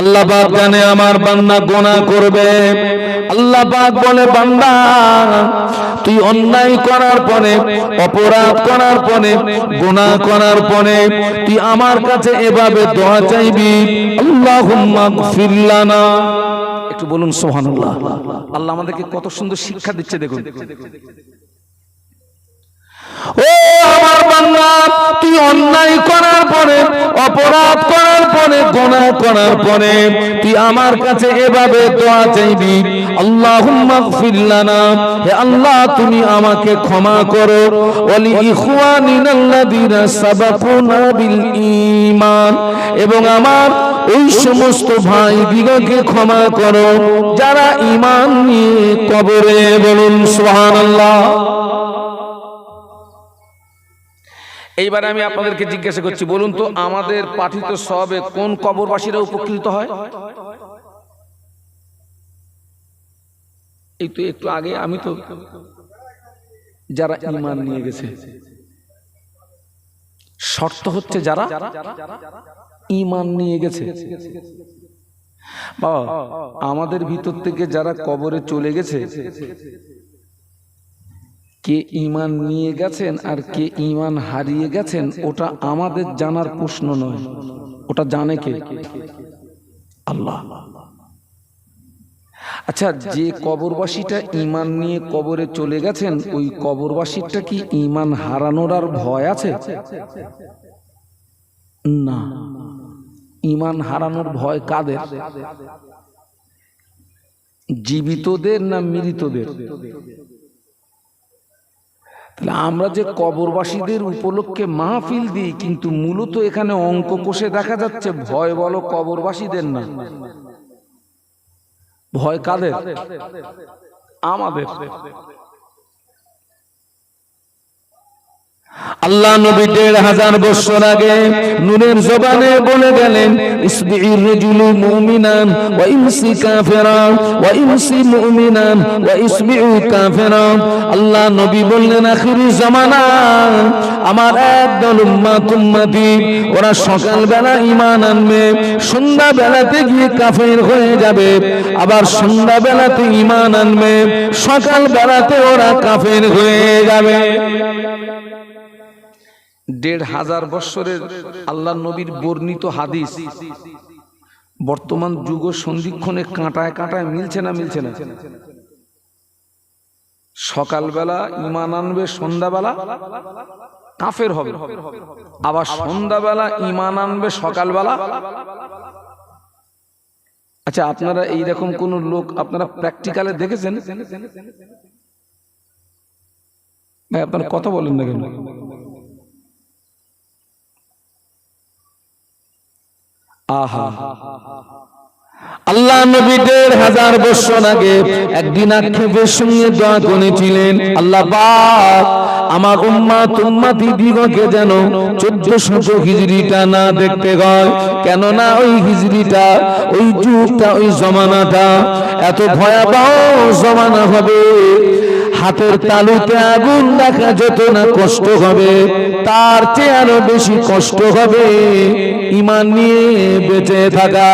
আল্লাহ পাক জানে আমার বান্দা গুনাহ করবে। আল্লাহ পাক বলে, বান্দা তুই অন্যায় করার পরে, অপরাধ করার পরে, গুনাহ করার পরে তুই আমার কাছে এভাবে দোয়া চাইবি, আল্লাহুম্মা গফির লানা। একটু বলুন সুবহানাল্লাহ। আল্লাহ আমাদেরকে কত সুন্দর শিক্ষা দিচ্ছে দেখুন। ও আমার বান্দা, তুই অন্যায় করার পরে, অপরাধ করার পরে, গুনাহ করার পরে তুই আমার কাছে এভাবে দোয়া চাইবি, আল্লাহুম্মা গফির লানা, হে আল্লাহ তুমি আমাকে ক্ষমা করো, ওয়ালি ইখওয়ানিনাল্লাযীনা সাবাকুনা বিল ঈমান, এবং আমার ওই সমস্ত ভাই দিগকে ক্ষমা করো যারা ঈমান নিয়ে কবরে। বলুন সুবহানাল্লাহ। এইবারে আমি আপনাদেরকে জিজ্ঞাসা করছি, বলুন তো আমাদের পাঠিত সবে কোন কবরবাসীরা উপকৃত হয়? এই তো একটু আগে আমি তো যারা ঈমান নিয়ে গেছে, শর্ত হচ্ছে যারা ঈমান নিয়ে গেছে। বাবা, আমাদের ভিতর থেকে যারা কবরে চলে গেছে, কে ঈমান নিয়ে গেছেন আর কে ঈমান হারিয়ে গেছেন ওটা আমাদের জানার প্রশ্ন নয়, ওটা জানে কে? আল্লাহ। আচ্ছা, যে কবরবাসীটা ঈমান নিয়ে কবরে চলে গেছেন, ওই কবরবাসীটা কি ঈমান হারানোর আর ভয় আছে? না। ঈমান হারানোর ভয় কাদের? জীবিতদের না মৃতদের? তাহলে আমরা যে কবরবাসীদের উপলক্ষে মাহফিল দিই, কিন্তু মূলত এখানে অঙ্ক কষে দেখা যাচ্ছে ভয় বলো কবরবাসীদের না, ভয় কাদের? আমাদের। আল্লাহ নবী ১৫০০ বছর আগে নূরের জবানে বলে গেলেন, ইসবিউর রাজুলু মুমিনান ওয়া ইমসি কাফিরা ওয়া ইমসি মুমিনান ওয়া ইসবিউ কাফিরা। আল্লাহ নবী বললেন, আখিরি জামানা আমার একদল উম্মতি, ওরা সকাল বেলা ঈমান আনবে, সন্ধ্যা বেলাতে গিয়ে কাফের হয়ে যাবে, আবার সন্ধ্যা বেলাতে ঈমান আনবে, সকাল বেলাতে ওরা কাফের হয়ে যাবে। ১৫০০ বছরের আল্লাহ নবীর বর্ণিত হাদিস বর্তমান যুগ সন্ধিক্ষণে কাঁটায় কাঁটায় মিলছে না? মিলছে না? সকালবেলা ঈমান আনবে, সন্ধ্যাবেলা কাফের হবে, আবার সন্ধ্যাবেলা ঈমান আনবে, সকালবেলা। আচ্ছা, আপনারা এইরকম কোন লোক আপনারা প্র্যাকটিক্যালে দেখেছেন? ভাই আপনারা কথা বলেন না কেন? আহা, আল্লাহ নবী ১৫০০ বছর আগে একদিন আক্ষেপের সঙ্গে দোয়া করেছিলেন, আল্লাহ পাক আমার উম্মতি দিগকে যেন ১৪০০ হিজরিটা না দেখতে হয়, কেননা ওই হিজরিটা, ওই যুগটা, ওই জমানাটা এত ভয়াবহ জমানা হবে, হাতের তালুতে আগুন রাখা যত না কষ্ট হবে, তার চেয়ে আরো বেশি কষ্ট হবে ঈমান নিয়ে বেঁচে থাকা।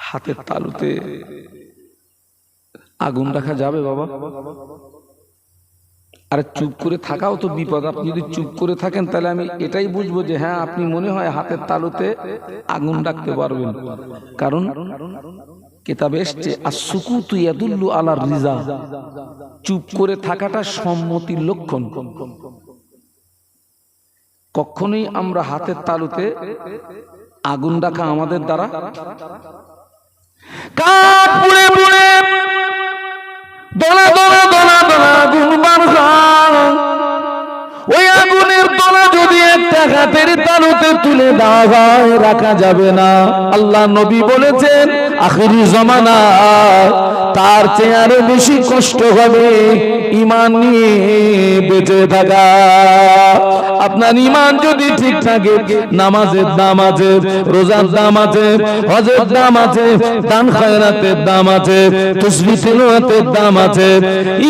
হাতের তালুতে আগুন রাখা যাবে বাবা? আরে চুপ করে থাকাও তো বিপদ। আপনি যদি চুপ করে থাকেন তাহলে আমি এটাই বুঝবো যে হ্যাঁ, আপনি মনে হয় হাতের তালুতে আগুন রাখতে পারবেন, কারণ কিতাবে এসেছে আসসুকুতু ইয়াদুল্লু আলা রিজা, চুপ করে থাকাটা সম্মতির লক্ষণ। কখনোই আমরা হাতের তালুতে আগুন রাখা আমাদের দ্বারা কাঠ পুড়ে পুড়ে দলা দলা দলা দলা আগুন বার হয়, ওই আগুনের দলা যদি একটা হাতের তালুতে তুলে দেওয়া হয় রাখা যাবে না। আল্লাহ নবী বলেছেন আখিরি জামানা তার চেয়ে আরো বেশি কষ্ট হবে ঈমান নিয়ে বেঁচে থাকা। আপনার ঈমান যদি ঠিক থাকে, নামাজের দাম আছে, রোজার দাম আছে, হজের দাম আছে, দান খয়রাতের দাম আছে, তাসবিহ তিলাওয়াতের দাম আছে।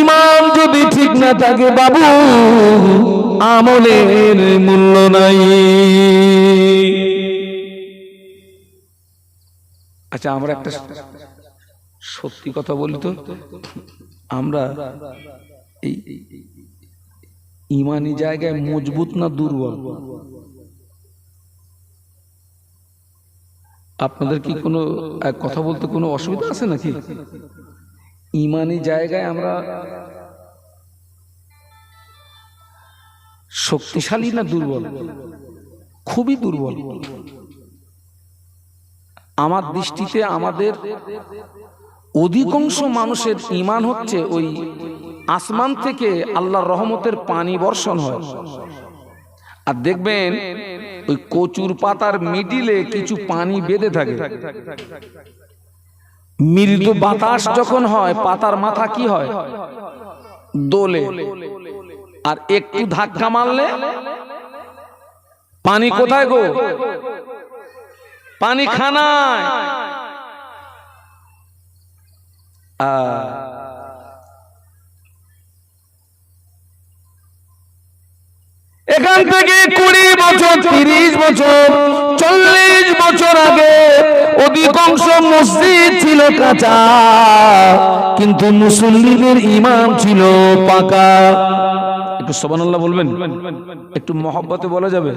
ঈমান যদি ঠিক না থাকে বাবু, আমলের মূল্য নাই। আচ্ছা, আমরা একটা সত্যি কথা বলি তো, আমরা এই ইমানি জায়গায় মজবুত না দুর্বল? আপনাদের কি কোনো কথা বলতে কোনো অসুবিধা আছে নাকি? ইমানি জায়গায় আমরা শক্তিশালী না দুর্বল? খুবই দুর্বল। আমার দৃষ্টিতে আমাদের অধিকাংশ মানুষের ঈমান হচ্ছে ওই আসমান থেকে আল্লাহর রহমতের পানি বর্ষণ হয়, আর দেখবেন ওই কচুর পাতার মিডিলে কিছু পানি বেঁধে থাকে। মৃদু বাতাস যখন হয় পাতার মাথা কি হয়, দোলে, আর একটু ধাক্কা মারলে পানি কোথায় গো? পানি খানায়। এখান থেকে 20 বছর, 30 বছর, 40 বছর আগে অধিকাংশ মসজিদ ছিল কাঁচা, কিন্তু মুসল্লিদের ঈমান ছিল পাকা। একটু সুবহানাল্লাহ বলবেন, একটু মহব্বতে বলা যাবে?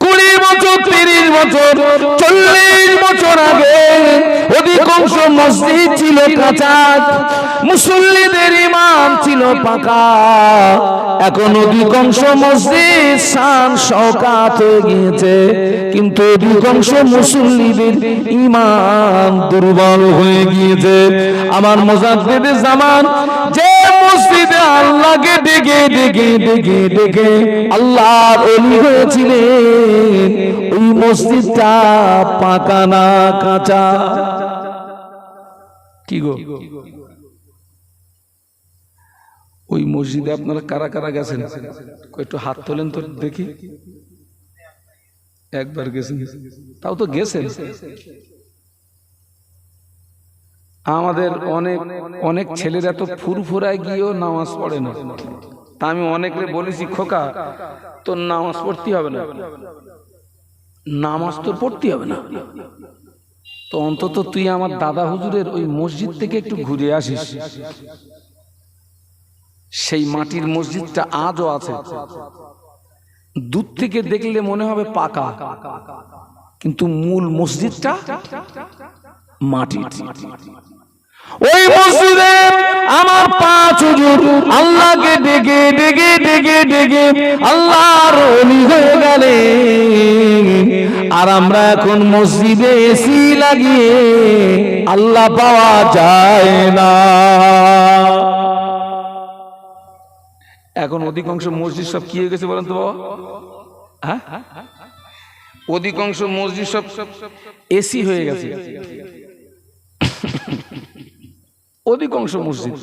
20 বছর, 30 বছর, 40 বছর আগে অধিকাংশ মসজিদ ছিল কাঁচা, মুসল্লিদের ঈমান ছিল পাকা। এখন অধিকাংশ মসজিদ শান শওকাত হয়ে গিয়েছে, কিন্তু অধিকাংশ মুসল্লিদের ঈমান দুর্বল হয়ে গিয়েছে। আমার মুজাদ্দিদ জামান যে মসজিদে আল্লাহকে ডেকে ডেকে ডেকে ডেকে আল্লাহর ওলি হয়েছিলেন, ওই মসজিদটা পাকা না কাঁচা? কি গো, ওই মসজিদে আপনারা কারা কারা গেছেন? একটু হাত তোলেন তো দেখি। একবার গেছেন? তাও তো গেছেন। আমাদের অনেক অনেক ছেলেরা তো ফুরফুরায় গিয়েও নামাজ পড়ে না। তা আমি অনেকরে বলেছি, খোকা তোর নামাজ পড়তে হবে না, নামাজ তো পড়তে হবে না, তো অন্তত তুই আমার দাদা হুজুরের ওই মসজিদ থেকে একটু ঘুরে আসিস। সেই মাটির মসজিদটা আজও আছে। দূর থেকে দেখলে মনে হবে পাকা, কিন্তু মূল মসজিদটা মাটির। ওই মসজিদে আমার 5 হুজুর আল্লাহকে ডেকে ডেকে ডেকে ডেকে আল্লাহর ওলি হয়ে গেলেন, আর আমরা এখন মসজিদে এসি লাগিয়ে আল্লাহ পাওয়া যায় না। এখন অধিকাংশ মসজিদ সব কি হয়ে গেছে বলেন তো বাবা? হ্যাঁ, অধিকাংশ মসজিদ সব এসি হয়ে গেছে। অধিকাংশ মসজিদ,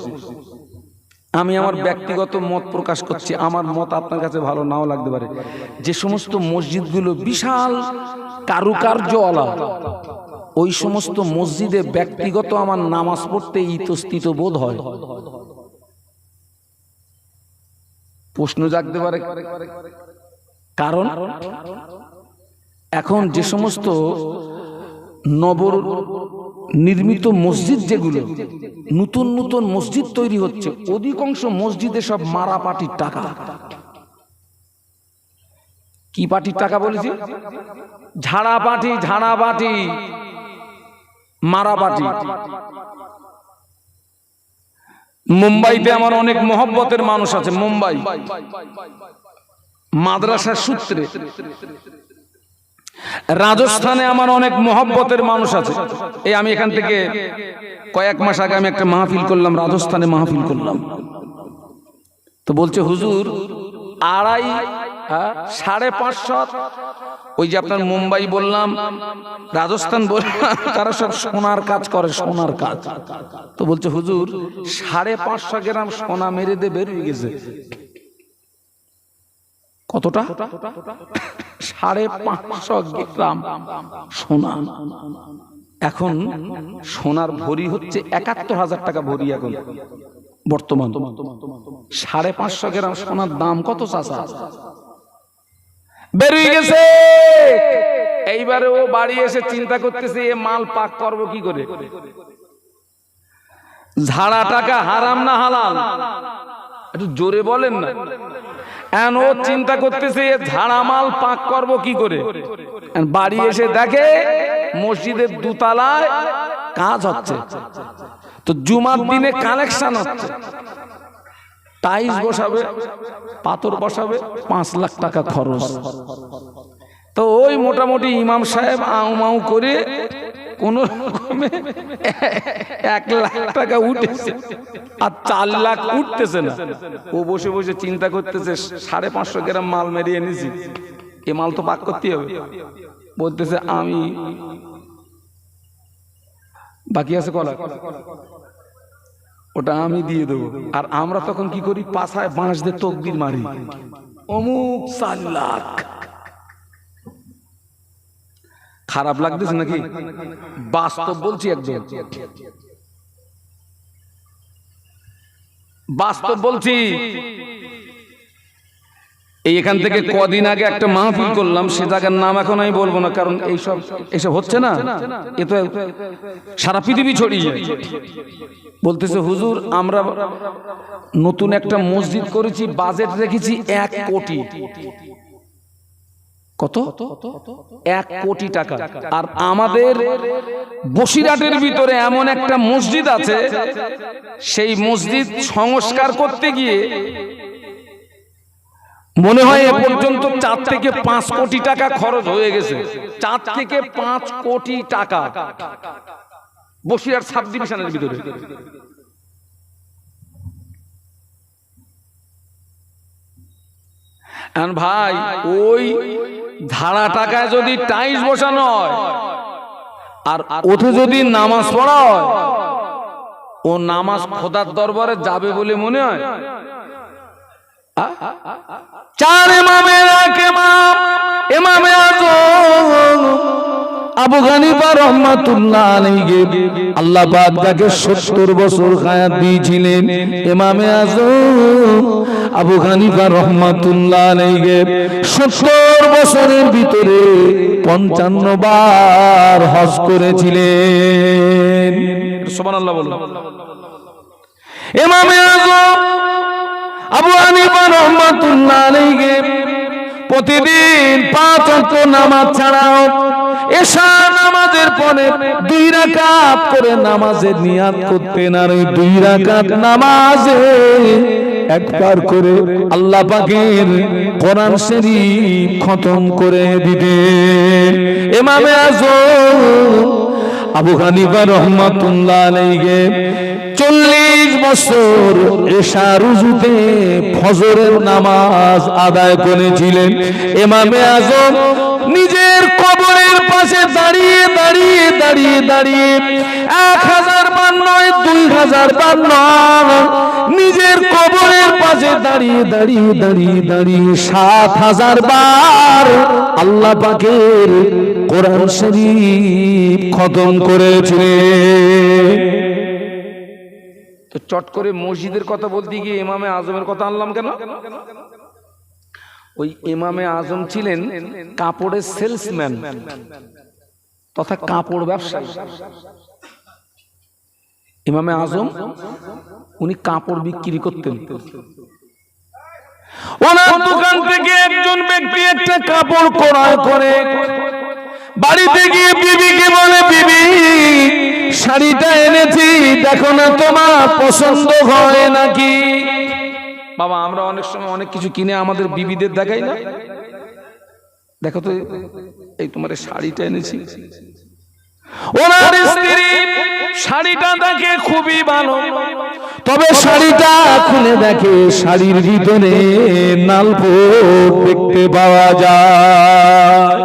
আমি আমার ব্যক্তিগত মত প্রকাশ করছি, আমার মত আপনার কাছে ভালো নাও লাগতে পারে। যে সমস্ত মসজিদগুলো বিশাল কারুকার্যওয়ালা, ওই সমস্ত মসজিদে ব্যক্তিগত আমার নামাজ পড়তে ইতস্তিত বোধ হয়। প্রশ্ন জাগতে পারে, কারণ এখন যে সমস্ত নব নির্মিত মসজিদ, যেগুলো নতুন নতুন মসজিদ তৈরি হচ্ছে, অধিকাংশ মসজিদে সব মারা পাটির টাকা। কি পাটির টাকা বলেছি? ঝাড়া পাটি, ঝাড়া পাটি, মারা পাটি। মুম্বাইতে আমার অনেক মহব্বতের মানুষ আছে। মুম্বাই মাদ্রাসার সূত্রে। রাজস্থানে আমার অনেক মহব্বতের মানুষ আছে। এই আমি এখান থেকে কয়েক মাস আগে আমি একটা মাহফিল করলাম, রাজস্থানে মাহফিল করলাম। তো বলছে হুজুর 550 ওই যে আপনার মুম্বাই বললাম, রাজস্থান বললাম, তারা সব সোনার কাজ করে, সোনার কাজ। তো বলছে হুজুর 550 গ্রাম সোনা মেরে দিয়ে বেরিয়ে গেছে। কতটা? 550 গ্রাম সোনা। এখন সোনার ভরি হচ্ছে 71,000 টাকা ভরি। এখন বর্তমান 550 গ্রাম সোনার দাম কত চাচা? বেরিয়ে গেছে। এইবারে ও বাড়ি এসে চিন্তা করতেছে এ মাল পাক করবো কি করে। ঝাড়া টাকা হারাম না হালাল? একটু জোরে বলেন না। এখন ও চিন্তা করতেছে এ ঝাড়া মাল পাক করবো কি করে। বাড়ি এসে দেখে মসজিদের দোতলায় কাজ হচ্ছে, তো জুমার দিনে কালেকশন হচ্ছে। টাইলস বসাবে, পাথর বসাবে, 5 লাখ টাকা খরচ। তো ওই মোটামুটি ইমাম সাহেব আউ করে কোন রকমে 1 লাখ টাকা উঠেছে, আর 4 লাখ উঠতেছে না। ও বসে বসে চিন্তা করতেছে 550 গ্রাম মাল মেরিয়ে এনেছি, এ মাল তো পাক করতে হবে। বলতেছে আমি বাকি আছে কলা, ওটা আমি দিয়ে দেবো। আর আমরা তখন কি করি, পাছায় বাঁশ দিয়ে তকবির মারি, অমুক 4 লাখ। খারাপ লাগতেছে নাকি? বাস্তব বলছি, একদম বাস্তব বলছি। এখান থেকে কদিন আগে একটা মাহফিল করলাম, সে জায়গার নাম এখন আমি বলবো না, কারণ এইসব হচ্ছে না, এ তো সারা পৃথিবী ছড়িয়ে যায়। বলতেছে হুজুর আমরা নতুন একটা মসজিদ করেছি, বাজেট রেখেছি 1 কোটি। কত? 1 কোটি টাকা। আর আমাদের বসিরহাটের ভিতরে এমন একটা মসজিদ আছে, সেই মসজিদ সংস্কার করতে গিয়ে মনে হয় এ পর্যন্ত 4 থেকে 5 কোটি টাকা খরচ হয়ে গেছে। 4 থেকে 5 কোটি টাকা বসিরহাট সাব ডিভিশনের ভিতরে। ভাই ওই ধারা টাকায় যদি টাইলস বসানো হয় আর ওঠে যদি নামাজ পড়া হয়, ও নামাজ খোদার দরবারে যাবে বলে মনে হয়? 4 ইমামের এক ইমাম ইমামে আযম আবু হানিফা রাহমাতুল্লাহ আলাইহি, আল্লাহ পাক তাকে 70 বছর হায়াত দিয়েছিলেন। ইমামে আযম আবু হানিফা রাহমাতুল্লাহ আলাইহি 70 বছরের ভিতরে 55 বার হজ করেছিলেন। সুবহানাল্লাহ বলুন। ইমামে আযম আবু হানিফা রাহমাতুল্লাহ আলাইহি প্রতিদিন 5 ওয়াক্ত নামাজ ছাড়াও এশা নামাজের পরে 2 রাকাত করে নামাজের নিয়াত করতেন। আর ওই 2 রাকাত নামাজে একবার করে আল্লাহ পাকের কোরআন শরীফ খতম করে দিতেন। ইমামে আযম আবু হানিফা রাহমাতুল্লাহ আলাইহি 40 বছর এশা রুজুতে ফজরের নামাজ আদায় করেছিলেন। ইমামে আযম নিজের কবরের পাশে দাঁড়িয়ে দাঁড়িয়ে দাঁড়িয়ে দাঁড়িয়ে 1000 বার নয়, 2000 বার নয়, নিজের কবরের পাশে দাঁড়িয়ে দাঁড়িয়ে দাঁড়িয়ে দাঁড়িয়ে 7000 বার আল্লাহ পাকের কোরআন শরীফ খতম করেছিলেন। তো চট করে মসজিদের কথা বলতে গিয়ে ইমামে আজমের কথা আনলাম কেন? ওই ইমামে আজম ছিলেন কাপড়ের সেলসম্যান তথা কাপড় ব্যবসায়ী। ইমামে আজম উনি কাপড় বিক্রি করতেন। ওনার দোকান থেকে একজন ব্যক্তি একটা কাপড় ক্রয় করে বাড়িতে গিয়ে বিবিকে বলে, বিবি শাড়িটা এনেছি, দেখো না তোমার পছন্দ হয় নাকি? বাবা আমরা অনেক সময় অনেক কিছু কিনে আমাদের বিবিদের দেখাই না, দেখো তো এই তোমার শাড়িটা এনেছি। ওনার স্ত্রী শাড়িটা দেখে খুবই ভালো, তবে শাড়িটা খুলে দেখে শাড়ির ভিতরে নালফোট দেখতে পাওয়া যায়।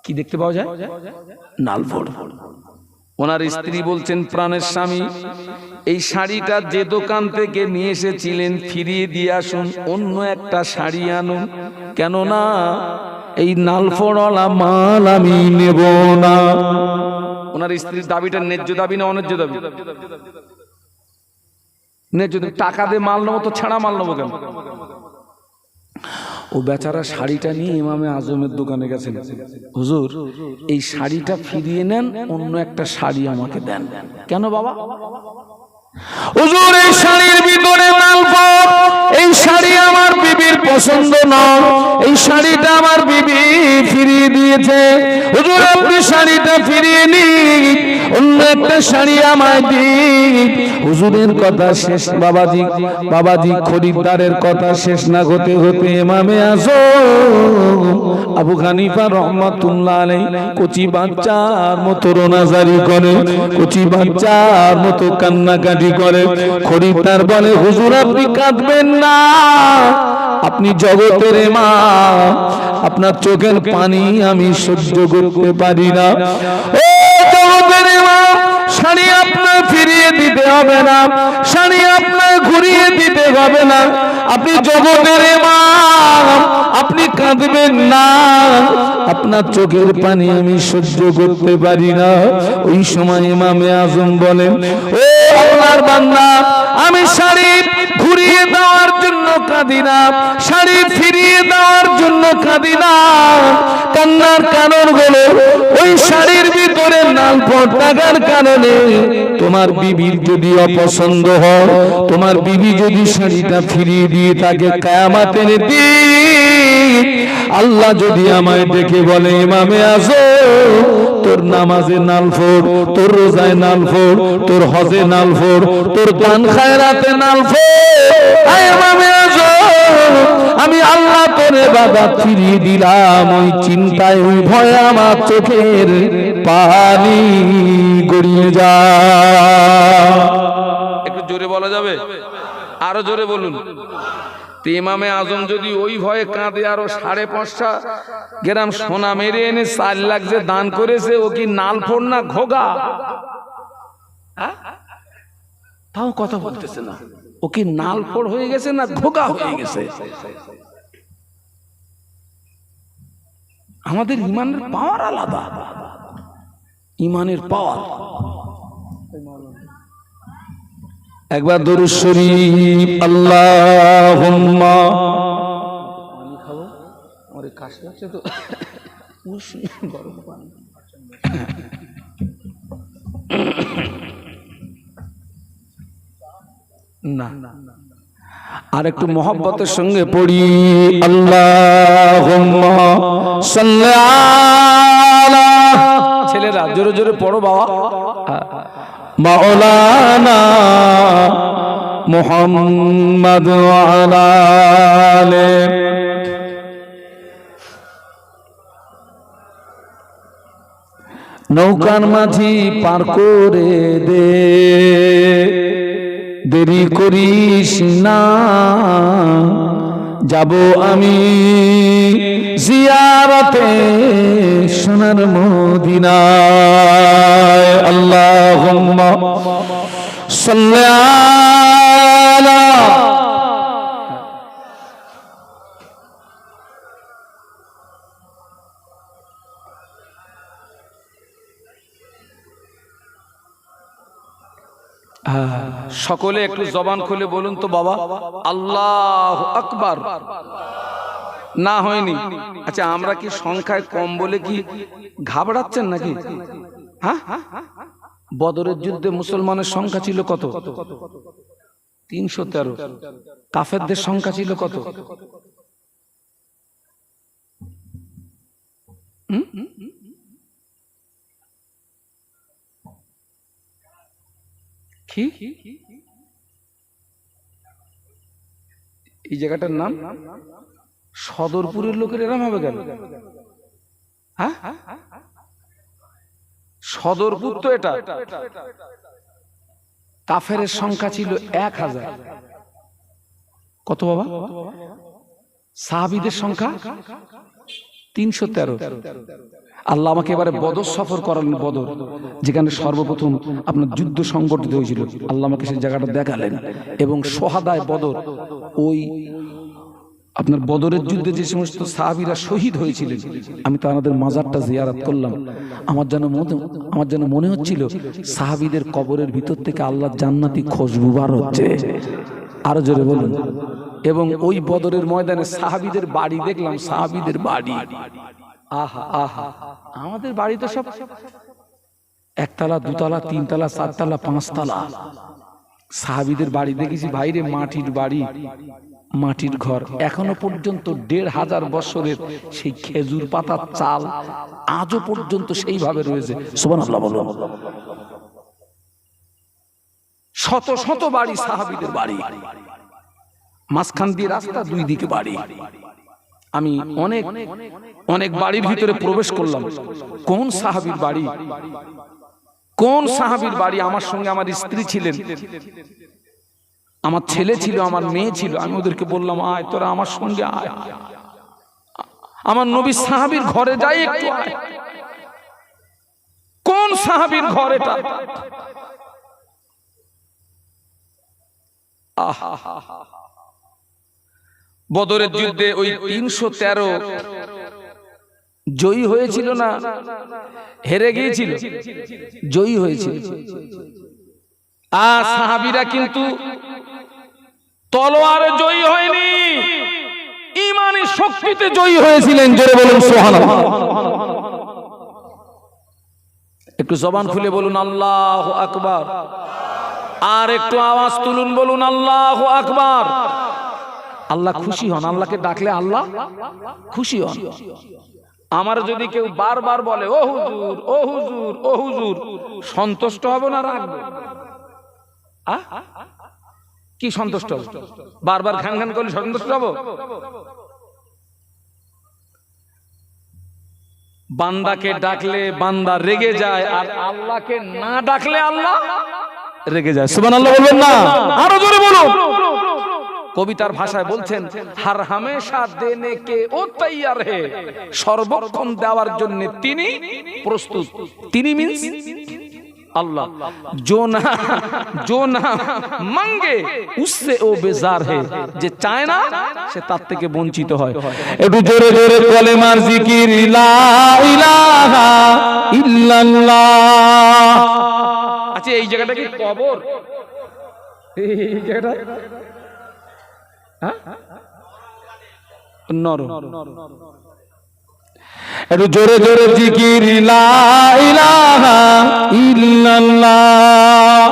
কি দেখতে পাওয়া যায়? নালফোট। ওনার স্ত্রী বলছেন, প্রাণের স্বামী এই শাড়িটা যে দোকান থেকে নিয়ে এসেছিলেন ফিরিয়ে দিয়ে আসুন, অন্য একটা শাড়ি আনুন, কেননা এই নালফোড়ওয়ালা মাল আমি নেব না। ওনার স্ত্রীর দাবিটা ন্যায্য দাবি না অন্যায্য দাবি? নে যদি টাকা দিয়ে মাল নেবো তো ছেঁড়া মাল নেবো কেন? ও বেচারা শাড়িটা নিয়ে ইমামে আজমের দোকানে গেছেন, হুজুর এই শাড়িটা ফিরিয়ে নেন, অন্য একটা শাড়ি আমাকে দেন। কেন বাবা? হুজুর এই শাড়ির ভিতরে লালপট, এই শাড়ি আমার বিবির পছন্দ নয়, এই শাড়িটা আমার বিবি ফিরিয়ে দিয়েছে। হুজুর আপনি শাড়িটা ফিরিয়ে নিন, অন্য একটা শাড়ি আমায় দিন। হুজুরের কথা শেষ, বাবাজি খরিদ্দারের কথা শেষ না হতে হতে ইমামে আজম আবু হানিফা রহমাতুল্লাহ আলাইহি কচি বাচ্চার মতো রোনাজারি করে, কচি বাচ্চার মতো কান্নাকাটি করে। খরিদ্দার বলে, হুজুর আপনি কাঁদবেন না, আপনি জগতের ইমাম, আপনার চোখের পানি আমি সহ্য করতে পারি না। ও জগতের ইমাম, শাড়ি আপনার ফিরিয়ে দিতে হবে না, শাড়ি আপনার ঘুরিয়ে দিতে হবে না, আপনি জগতের ইমাম, আপনি কাঁদবেন না, আপনার চোখের পানি আমি সহ্য করতে পারি না। ওই সময় ইমামে আজম বলেন, ও আল্লাহর বান্দা, আমি শাড়ি ঘুরিয়ে দেওয়ার জন্য কাঁদি না, শাড়ি ফিরিয়ে দেওয়ার জন্য কাঁদি না। কান্নার কারণ হলো ওই শাড়ির ভিতরে লালপট থাকার কারণে তোমার বিবির যদি অপছন্দ হয়, তোমার বিবি যদি শাড়িটা ফিরিয়ে দিয়ে থাকে, কিয়ামতের দিন আল্লাহ যদি আমায় ডেকে বলে, ইমামে আজম তোর নামাজে নালফোর, তোর রোজায় নালফোর, তোর হজে নালফোর, তোর দান খায়রাতে নালফোর, ইমামে আজম আমি আল্লাহ তোর ইবাদত ফিরিয়ে দিলাম। ওই চিন্তায়, ওই ভয়ে আমার চোখের পানি গড়িয়ে যায়। একটু জোরে বলা যাবে? আরো জোরে বলুন। ইমামে আজম যদি ওই ভয়ে কাঁদে, আরো 5.5 গ্রাম সোনা মেরে এনে 4 লাখ যে দান করেছে, ও কি নালফোর না ঘোগা? তাও কথা বলতেছে না, ও কি নালফোর হয়ে গেছে না ঘোগা হয়ে গেছে? আমাদের ইমানের পাওয়ার আলাদা, ইমানের পাওয়ার। একবার দরুদ শরীফ, আল্লাহুম্মা, পানি খাবো, আমার কাশি আছে তো, গরম পানি না, আর একটু মহব্বতের সঙ্গে পড়ি, আল্লাহুম্মা সাল্লি আলা, ছেলেরা জোরে জোরে পড়ো বাবা, মাওলানা মুহাম্মদ ওয়া আলা আলিহি। নৌকার মাঝি পার করে দে, দেরি করিস না, যাব আমি জিয়ারতে সোনার মদিনায়। আল্লাহুম্মা সাল্লি আলা, সকলে একটু জবান খুলে বলুন তো বাবা, আল্লাহু আকবার। না হয়নি? আচ্ছা, আমরা কি সংখ্যায় কম বলে কি ঘাবড়াচ্ছেন নাকি? হ্যাঁ, বদরের যুদ্ধে মুসলমানের সংখ্যা ছিল কত? 313। কাফেরদের সংখ্যা ছিল কত? কি এই জায়গাটার নাম? সদরপুরের লোকের এরম হবে কেন? হ্যাঁ, সদরপুর তো এটা। কাফেরের সংখ্যা ছিল 1000। কত বাবা? সাহাবীদের সংখ্যা 313। আল্লাহ আমাকে এবারে বদর সফর করালেন, বদর যেখানে সর্বপ্রথম আপনার যুদ্ধ সংগঠিত হয়েছিল, আল্লাহ আমাকে সেই জায়গাটা দেখালেন। এবং সোহাদায় বদর, ওই আপনার বদরের যুদ্ধে যে সমস্ত সাহাবীরা শহীদ হয়েছিলেন, আমি তাদের মাজারটা জিয়ারত করলাম। আমার যেন মনে হচ্ছিল সাহাবীদের কবরের ভিতর থেকে আল্লাহর জান্নাতি খুশবু বার হচ্ছে। আরো জোরে বলুন। এবং ওই বদরের ময়দানে সাহাবীদের বাড়ি দেখলাম, সাহাবীদের বাড়ি, আহা আহা, আমাদের বাড়ি তো সব একতলা, দুতলা, তিনতলা, চারতলা, পাঁচতলা। সাহাবীদের বাড়ি দেখেছি ভাইরে, মাটির বাড়ি, মাটির ঘর, এখনো পর্যন্ত ১৫০০ বছরের সেই খেজুর পাতার চাল আজও পর্যন্ত সেইভাবে রয়েছে। সুবহানাল্লাহ বলো। শত শত বাড়ি, সাহাবীদের বাড়ি, মাঝখান দিয়ে রাস্তা, দুই দিকে বাড়ি। আমি অনেক অনেক বাড়ির ভিতরে প্রবেশ করলাম। কোন সাহাবীর বাড়ি, কোন সাহাবীর বাড়ি? আমার সঙ্গে আমার স্ত্রী ছিলেন, আমার ছেলে ছিল, আমার মেয়ে ছিল। আমি ওদেরকে বললাম, আয় তোরা আমার সঙ্গে আয়, আমার নবী সাহাবীর ঘরে যাই একটু আয়। কোন সাহাবীর ঘর এটা? বদরের যুদ্ধে ওই ৩১৩ জয়ী হয়েছিল না হেরে গিয়েছিল? জয়ী হয়েছিল। আর সাহাবীরা কিন্তু তলোয়ারে জয়ী হয়নি, ঈমানি শক্তিতে জয়ী হয়েছিলেন। জোরে বলুন সুবহানাল্লাহ। একটু জবান খুলে বলুন আল্লাহু আকবার। আর একটু আওয়াজ তুলুন, বলুন আল্লাহু আকবার। আল্লাহ খুশি হন, আল্লাহকে ডাকলে আল্লাহ খুশি হন। আমার যদি কেউ বারবার বলে ও হুজুর, ও হুজুর, ও হুজুর, সন্তুষ্ট হব না রাখবো? কি সন্তুষ্ট হব? বারবার ঘ্যান ঘ্যান করলে সন্তুষ্ট হব? বান্দাকে ডাকলে বান্দা রেগে যায়, আর আল্লাহকে না ডাকলে আল্লাহ রেগে যায়। সুবহানাল্লাহ বলবেন না? আরো জোরে বলুন। কবিতার ভাষায় বলছেন, হার হামেশা দেনে কে ও তৈয়ার হে, সর্বক্ষণ দেওয়ার জন্য তিনি প্রস্তুত। তিনি মিন্স আল্লাহ। जो ना মাঙ্গে উসসে ও বেজার হে, যে চায় না সে তার থেকে বঞ্চিত হয়। একটু জোরে জোরে কলেমার জিকির, লা ইলাহা ইল্লাল্লাহ। আচ্ছা, এই জায়গাটা কি কবর? এই জায়গাটা নরম। একটু জোরে জোরে জিকির, লা ইলাহা ইল্লাল্লাহ।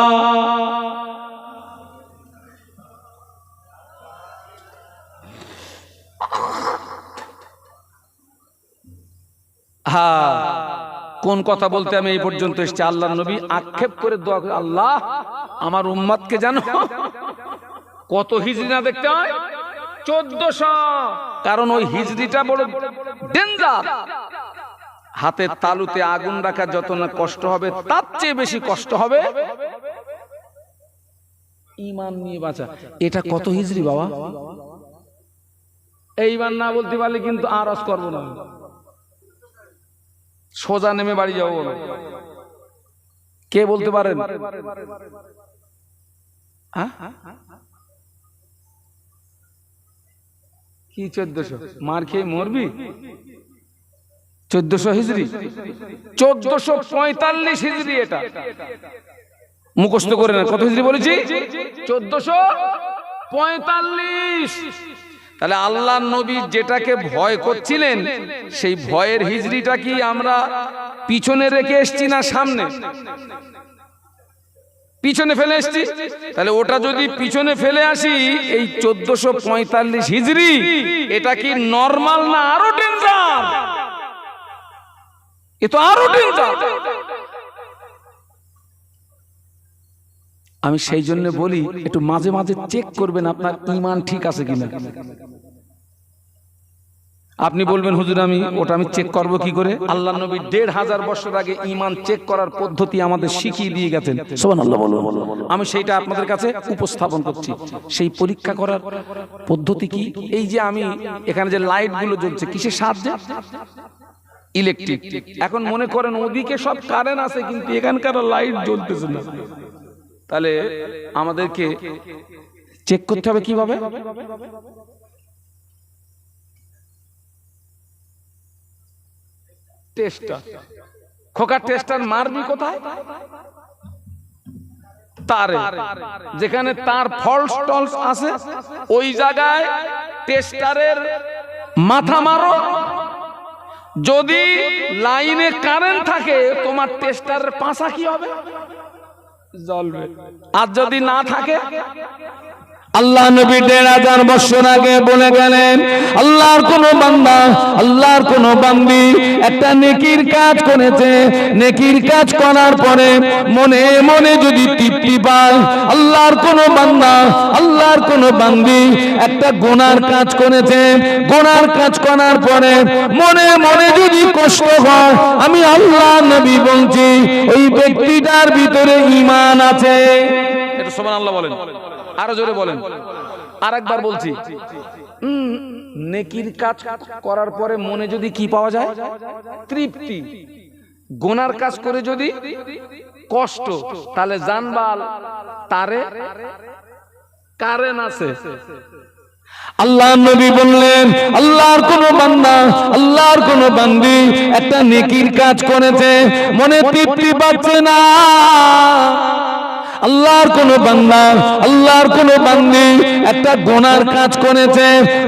কোন কথা বলতে আমি এই পর্যন্ত এসেছি? আল্লাহর নবী আক্ষেপ করে দোয়া করে, আল্লাহ আমার উম্মতকে জানো কত হিজরি না দেখতে হয়? 1400। কারণ ওই হিজরিটা বড় ডেঞ্জার। হাতের তালুতে আগুন রাখা যত না কষ্ট হবে, তার চেয়ে বেশি কষ্ট হবে ঈমান নিয়ে বাঁচা। এটা কত হিজরি বাবা? এইবার না বলতে পারলে কিন্তু আর আজ করবো না, সোজা নেমে বাড়ি যাবো। কে বলতে পারেন? কি 1400? মার খেয়ে মরবি? 1400 হিজরি, 1445 হিজরি। এটা মুখস্থ করে না। কত হিজরি বলেছি? 1445। তাহলে আল্লাহর নবী যেটাকে ভয় করছিলেন, সেই ভয়ের হিজরিটা কি আমরা পিছনে রেখে এসছি না সামনে? পিছনে ফেলে এসছি। তাহলে ওটা যদি পিছনে ফেলে আসি, এই 1445 হিজরি, এটা কি নরমাল না আরো ডেঞ্জার? এ তো আরো ডেঞ্জার। আমি সেই জন্য বলি, একটু মাঝে মাঝে চেক করবেন আপনার ঈমান ঠিক আছে কিনা। আপনি বলবেন হুজুর আমি চেক করব কি করে? আল্লাহর নবী 1500 বছর আগে ঈমান চেক করার পদ্ধতি আমাদের শিখিয়ে দিয়ে গেছেন। সুবহানাল্লাহ বলো। আমি সেইটা আপনাদের কাছে উপস্থাপন করছি। সেই পরীক্ষা করার পদ্ধতি কি? এই যে আমি এখানে যে লাইট গুলো জ্বলছে, কিসের সাহায্যে? ইলেকট্রিক। এখন মনে করেন ওদিকে সব কারেন্ট আছে, কিন্তু এখানকার লাইট জ্বলতেছে না। তাহলে আমাদেরকে চেক করতে হবে কিভাবে? টেস্টার। খোকা টেস্টার মারবি কোথায়? তারে, যেখানে তার ফলস টলস আছে ওই জায়গায় টেস্টারের মাথা মারো। যদি লাইনে কারেন্ট থাকে তোমার টেস্টারের পাশা কি হবে? জ্বলবে। আর যদি না থাকে, আল্লাহ নবী ১৫০০ বছর আগে বলে গেলেন, আল্লাহর কোন বান্দা, আল্লাহর কোন বান্দি একটা নেকির কাজ করেছে, নেকির কাজ করার পরে মনে মনে যদি তৃপ্তি পায়, আল্লাহর কোন বান্দা, আল্লাহর কোন বান্দি একটা গুনার কাজ করেছে, গুনার কাজ করার পরে মনে মনে যদি কষ্ট হয়, আমি আল্লাহ নবী বলছি ওই ব্যক্তিটার ভিতরে ঈমান আছে। এটা সুবহানাল্লাহ বলেন, আরো জোরে বলেন। আরেকবার বলছি, নেকির কাজ করার পরে মনে যদি কি পাওয়া যায়? তৃপ্তি। গুনার কাজ করে যদি কষ্ট, তাহলে জানবাল তারে কারেন্ট আছে। আল্লাহ নবী বললেন, আল্লাহর কোন বান্দা, আল্লাহর কোন বান্দি একটা নেকির কাজ করেছে, মনে তৃপ্তি পাচ্ছে না। আল্লাহর কোন বান্দা, আল্লাহর কোন বান্দি একটা গুনার কাজ করেছে,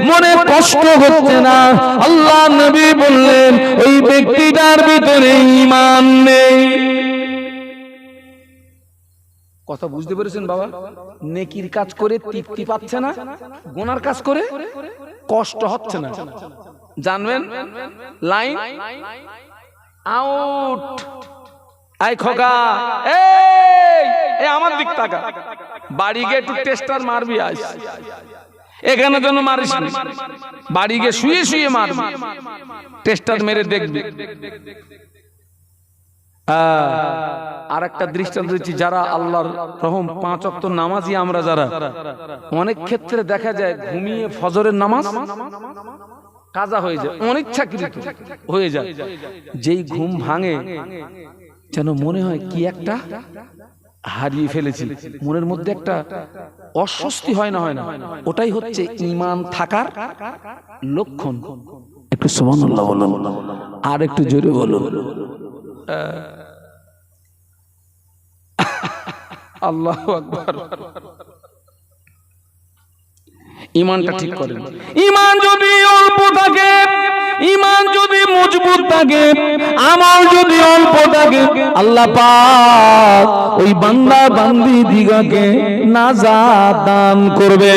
মনে কষ্ট হচ্ছে না। আল্লাহ নবী বললেন ওই ব্যক্তিটার ভিতরে ঈমান নেই। কথা বুঝতে পেরেছেন বাবা? নেকির কাজ করে তৃপ্তি পাচ্ছে না, গুনার কাজ করে কষ্ট হচ্ছে না। জানবেন লাইন আউট। আই খোকা, এই আমার দিক তাকা, বাড়ি গিয়ে একটু টেস্টার মারবি। আজ এখানে জন্য মারিস, বাড়ি গিয়ে শুয়ে শুয়ে মারবি, টেস্টার মেরে দেখবি। আর একটা দৃষ্টান্ত দিচ্ছি, যারা আল্লাহর রহম ৫ ওয়াক্ত নামাজি আমরা যারা, অনেক ক্ষেত্রে দেখা যায় ঘুমিয়ে ফজরের নামাজ কাজা হয়ে যায়, অনিচ্ছাকৃত হয়ে যায়। যেই ঘুম ভাঙে যেন মনে হয় কি একটা হারিয়ে ফেলেছি, মনের মধ্যে একটা অস্বস্তি হয় না, হয় না? ওটাই হচ্ছে ঈমান থাকার লক্ষণ। একটু সুবহানাল্লাহ বলুন, আর একটু জোরে বলুন। আল্লাহু আকবার। ঈমানটা ঠিক করেন। ঈমান যদি অল্প থাকে, ঈমান যদি মজবুত থাকে, আমল যদি অল্প থাকে, আল্লাহ পাক ওই বান্দা বান্দি দিগকে নাজাত দান করবে।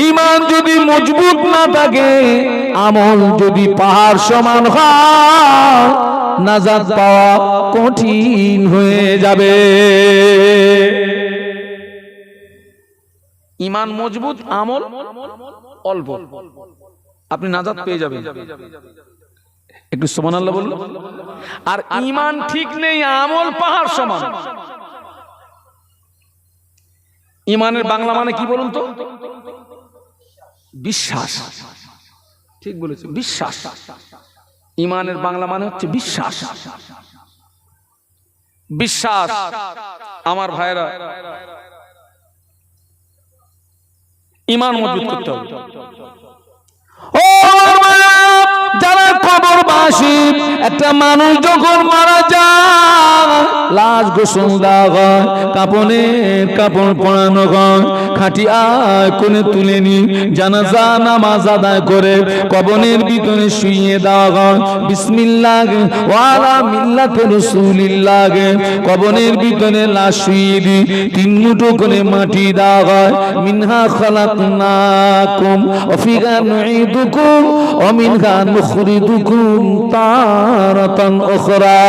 ঈমান যদি মজবুত না থাকে, আমল যদি পাহাড় সমান হয়, নাজাত পাওয়া কঠিন হয়ে যাবে। ঈমান মজবুত, আমল অল্প, আপনি নাজাত পেয়ে যাবেন। একটু সুবহানাল্লাহ বলুন। আর ঈমান ঠিক নেই, আমল পাহাড় সমান। ঈমানের বাংলা মানে কি বলুন তো? বিশ্বাস। ঠিক বলেছেন, বিশ্বাস। ঈমানের বাংলা মানে হচ্ছে বিশ্বাস। বিশ্বাস। আমার ভাইরা, ঈমান মজবুত করতে হবে। ও যারা কবরবাসী, একটা মানুষ যখন মারা যায়, লাশ গোসল দেওয়া হয়, কাপড় পরানো হয়, খাটিয়ায় কোণে তুলে নি জানাজা নামাজ আদায় করে কবরের ভিতরে শুইয়ে দেওয়া হয়। বিসমিল্লাহ ওয়া আলা মিল্লাতি রাসূলিল্লাহ, কবরের ভিতরে লাশ শুইয়ে দি 3 মুঠো করে মাটি দেওয়া হয়। মিনহা খালাকনাকুম ওয়া ফিহা নুঈদুকুম ওয়া মিনহা নুখরিজুকুম তারাতান উখরা।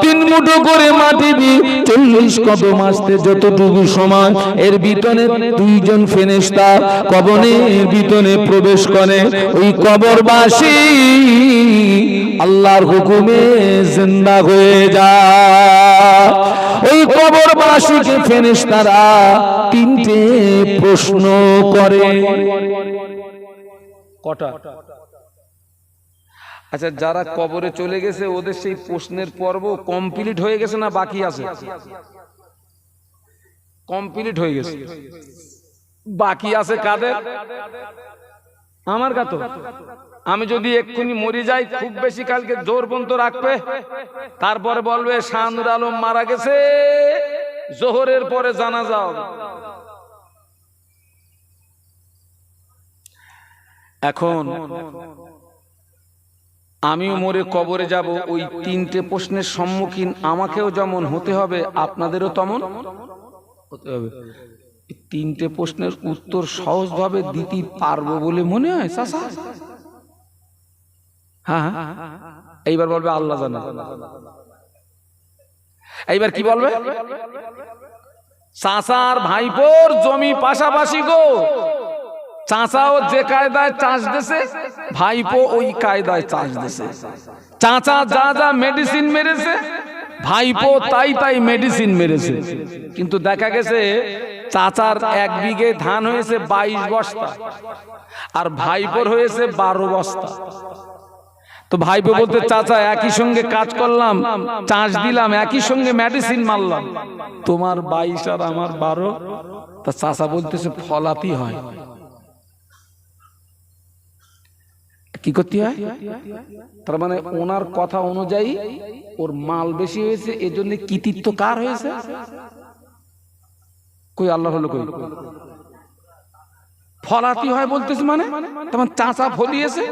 3 মুঠো করে মাটি দি 40 কদম আসতে যতটুকু সময়, এর ভিতরে 2 জন ফেরেশতা কবরের ভিতরে প্রবেশ করে। ওই কবরবাসী আল্লাহর হুকুমে জিন্দা হয়ে যায়। ওই কবরবাসীকে ফেরেশতারা 3টে প্রশ্ন করে। কটা? আচ্ছা, যারা কবরে চলে গেছে ওদের সেই প্রশ্নের পর্ব কমপ্লিট হয়ে গেছে না বাকি আছে? কমপ্লিট হয়ে গেছে। বাকি আছে কাদের? আমার কাতো আমি যদি এক্ষুনি মরে যাই, খুব বেশি কালকে জোর বন্ধ রাখবে, তারপরে বলবে শাহনুর আলম মারা গেছে, জোহরের পরে জানাজা হবে। এখন আমিও মরে কবরে যাব, ওই তিনটে প্রশ্নের সম্মুখীন আমাকেও যেমন হতে হবে, আপনাদেরও তেমন হতে হবে। তিনটে প্রশ্নের উত্তর সহজভাবে দিতে পারবো বলে মনে হয় চাচা? হ্যাঁ, এইবার বলবে আল্লাহ জানে। এইবার কি বলবে? চাচার ভাইপোর জমি পাশাপাশি গো, চাচাও যে কায়দায় চাষ দিছে, ভাইপো ওই কায়দায় চাষ দিছে। চাচা যা যা মেডিসিন মেরেছে, ভাইপো তাই তাই মেডিসিন মেরেছে। কিন্তু দেখা গেছে চাচার 1 বিঘে ধান হয়েছে 22 বস্তা, আর ভাইপোর হয়েছে 12 বস্তা। তো ভাইপো বলতে, চাচা একই সঙ্গে কাজ করলাম, চাষ দিলাম, একই সঙ্গে মেডিসিন মারলাম, তোমার 22 আর আমার 12। তা চাচা বলতেছে ফলাতি হয়। কি করতে হয়? তার মানে ওনার কথা অনুযায়ী ওর মাল বেশি হয়েছে, এজন্য কৃতিত্ব কার হয়েছে? কই আল্লাহ হলো কই? ফলাতি হয় বলতেছে মানে তোমার চাচা ফলিয়েছে।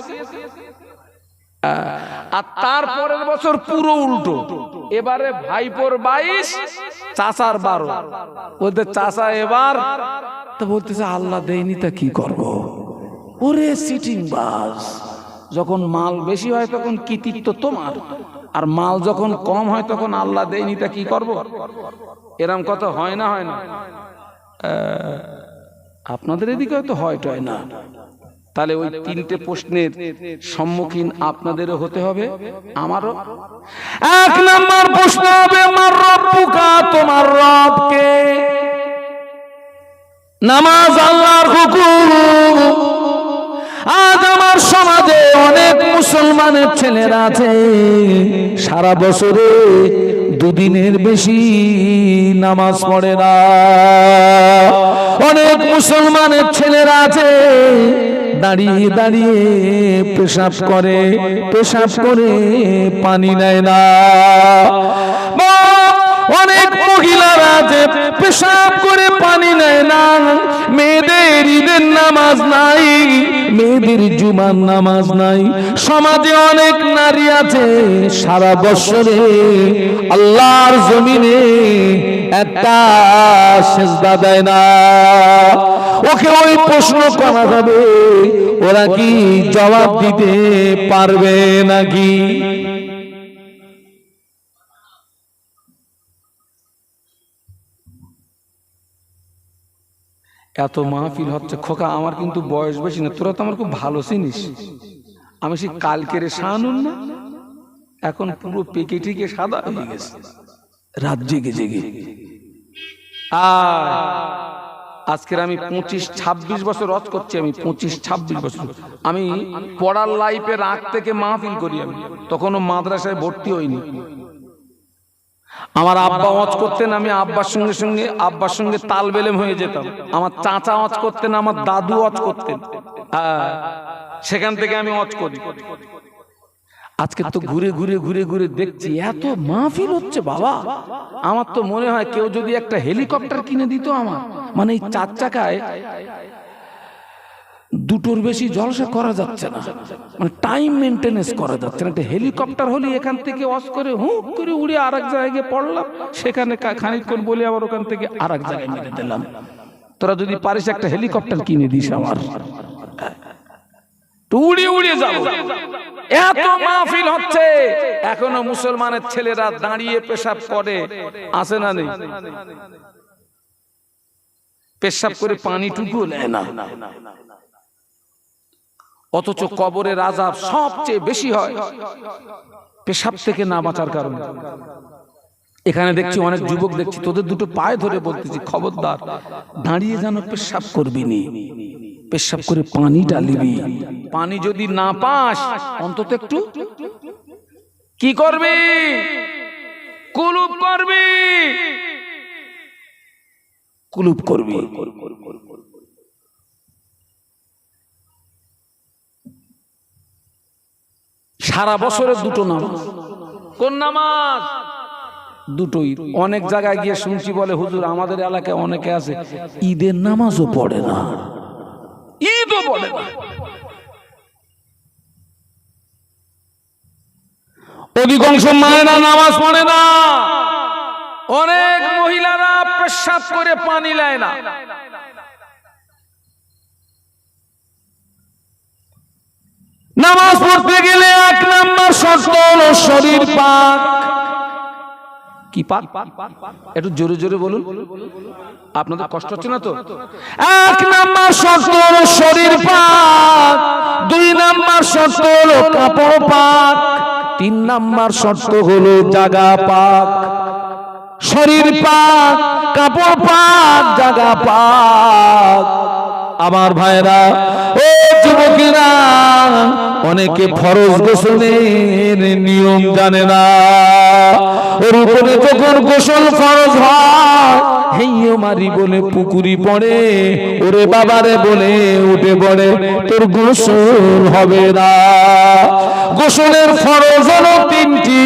আর তারপরের বছর পুরো উল্টো, এবারে ভাইপোর 22, চাচার 12। বলতে চাচা এবার তো বলতেছে আল্লাহ দেয়নি, তা কি করব? ওরে সিটিং বাস, যখন মাল বেশি হয় তখন কৃতিত্ব তোমার, আর মাল যখন কম হয় তখন আল্লাহ দেয়নি, তা কি করব? এরম কথা হয় না? হয় না? আপনাদের এদিকে হয়তো হয় না। তাহলে ওই তিনটে প্রশ্নের সম্মুখীন আপনাদেরও হতে হবে, আমারও। 1 নম্বর প্রশ্ন হবে আমার রব্বুকা, তোমার রব কে? নামাজ আল্লাহর হুকুম। আজ আমার সমাজে অনেক মুসলমানের ছেলেরা আছে সারা বছরে 2 দিনের বেশি নামাজ পড়ে না। অনেক মুসলমানের ছেলেরা আছে দাঁড়িয়ে দাঁড়িয়ে পেশাব করে পানি নেয় না। অনেক মহিলারা যে পেশাব করে পানি নেয় না। মেয়েদের ঈদের নামাজ নাই, মেয়েদের জুমার নামাজ নাই। সমাজে অনেক নারী আছে সারা বছরে আল্লাহর জমিনে একটা সেজদা দেয় না। ওকে ওই প্রশ্ন করা যাবে, ওরা কি জবাব দিতে পারবে নাকি? এত মাহফিল হচ্ছে খোকা, আমার কিন্তু বয়স বেশি না, তোরা তো আমার খুব ভালো চিনিস। আমি সেই কালকের শাহানুর না, এখন পুরো পেকে টিকে সাদা হয়ে গেছে, রাত জেগে জেগে। আজকের আমি 25-26 বছর রজ করছি, আমি 25-26 বছর। আমি পড়ার লাইফের আগ থেকে মাহফিল করি, আমি তখনও মাদ্রাসায় ভর্তি হইনি। আমার আব্বা ওয়াজ করতেন, আমি আব্বার সঙ্গে তাল বেলেম হয়ে যেতাম। আমার চাচা ওয়াজ করতেন, আমার দাদু ওয়াজ করতেন, সেখান থেকে আমি ওয়াজ করি। আজকে তো ঘুরে ঘুরে দেখছি এত মাহফিল হচ্ছে বাবা। আমার তো মনে হয় কেউ যদি একটা হেলিকপ্টার কিনে দিত আমার, মানে এই 4 চাকায় 2টোর বেশি জলসা করা যাচ্ছে না, মানে টাইম মেনটেনেন্স করা যাচ্ছে না। একটা হেলিকপ্টার হলে এখান থেকে ওয়াজ করে হুক করে উড়ে আরেক জায়গায় পড়লাম, সেখানে খানিকক্ষণ বলে আবার ওখান থেকে আরেক জায়গায় মেরে দিলাম। তোরা যদি পারিস একটা হেলিকপ্টার কিনে দিস আমার, উড়িয়ে যাবো। এত মাহফিল হচ্ছে, এখনো মুসলমানের ছেলেরা দাঁড়িয়ে পেশাব করে, আছে না নেই? পেশাব করে পানিটুকু নেয় না। অথচ কবরের আযাব সবচেয়ে বেশি হয় পেশাব থেকে না বাঁচার কারণে। এখানে দেখছি অনেক যুবক, দেখছি তোদের 2টো পায়ে ধরে বলতেছি, খবরদার দাঁড়িয়ে যেন পেশাব করবি নি, পেশাব করে পানিটা নিবি। পানি যদি না পাস অন্তত একটু কি করবি? কুলুপ করবি। সারা বছরে দুটো নামাজ। কোন নামাজ? দুটোই। অনেক জায়গায় গিয়ে শুনছি বলে হুজুর আমাদের এলাকায় অনেকে আছে ঈদের নামাজও পড়ে না, ঈদও পড়ে না। অধিকাংশ মায়েরা নামাজ পড়ে না। অনেক মহিলারা পেশাব করে পানি নেয় না। নামাজ পড়তে গেলে 1 নাম্বার শর্ত হলো শরীর পাক। কি পাক? একটু জোরে জোরে বলুন, আপনাদের কষ্ট হচ্ছে না তো? 1 নাম্বার শর্ত হলো শরীর পাক, 2 নাম্বার শর্ত হলো কাপড় পাক, 3 নাম্বার শর্ত হলো জায়গা পাক। শরীর পাক, কাপড় পাক, জায়গা পাক। আমার ভাইরা, ও যুবকেরা, অনেকে ফরজ গোসলের নিয়ম জানে না। ওর উপরে যখন গোসল ফরজ হয়, হেইয়ো মারি বলে পুকুরি পড়ে, ওরে বাবারে বলে উঠে পড়ে, তোর গোসল হবে না। গোসলের ফরজ হলো 3টি।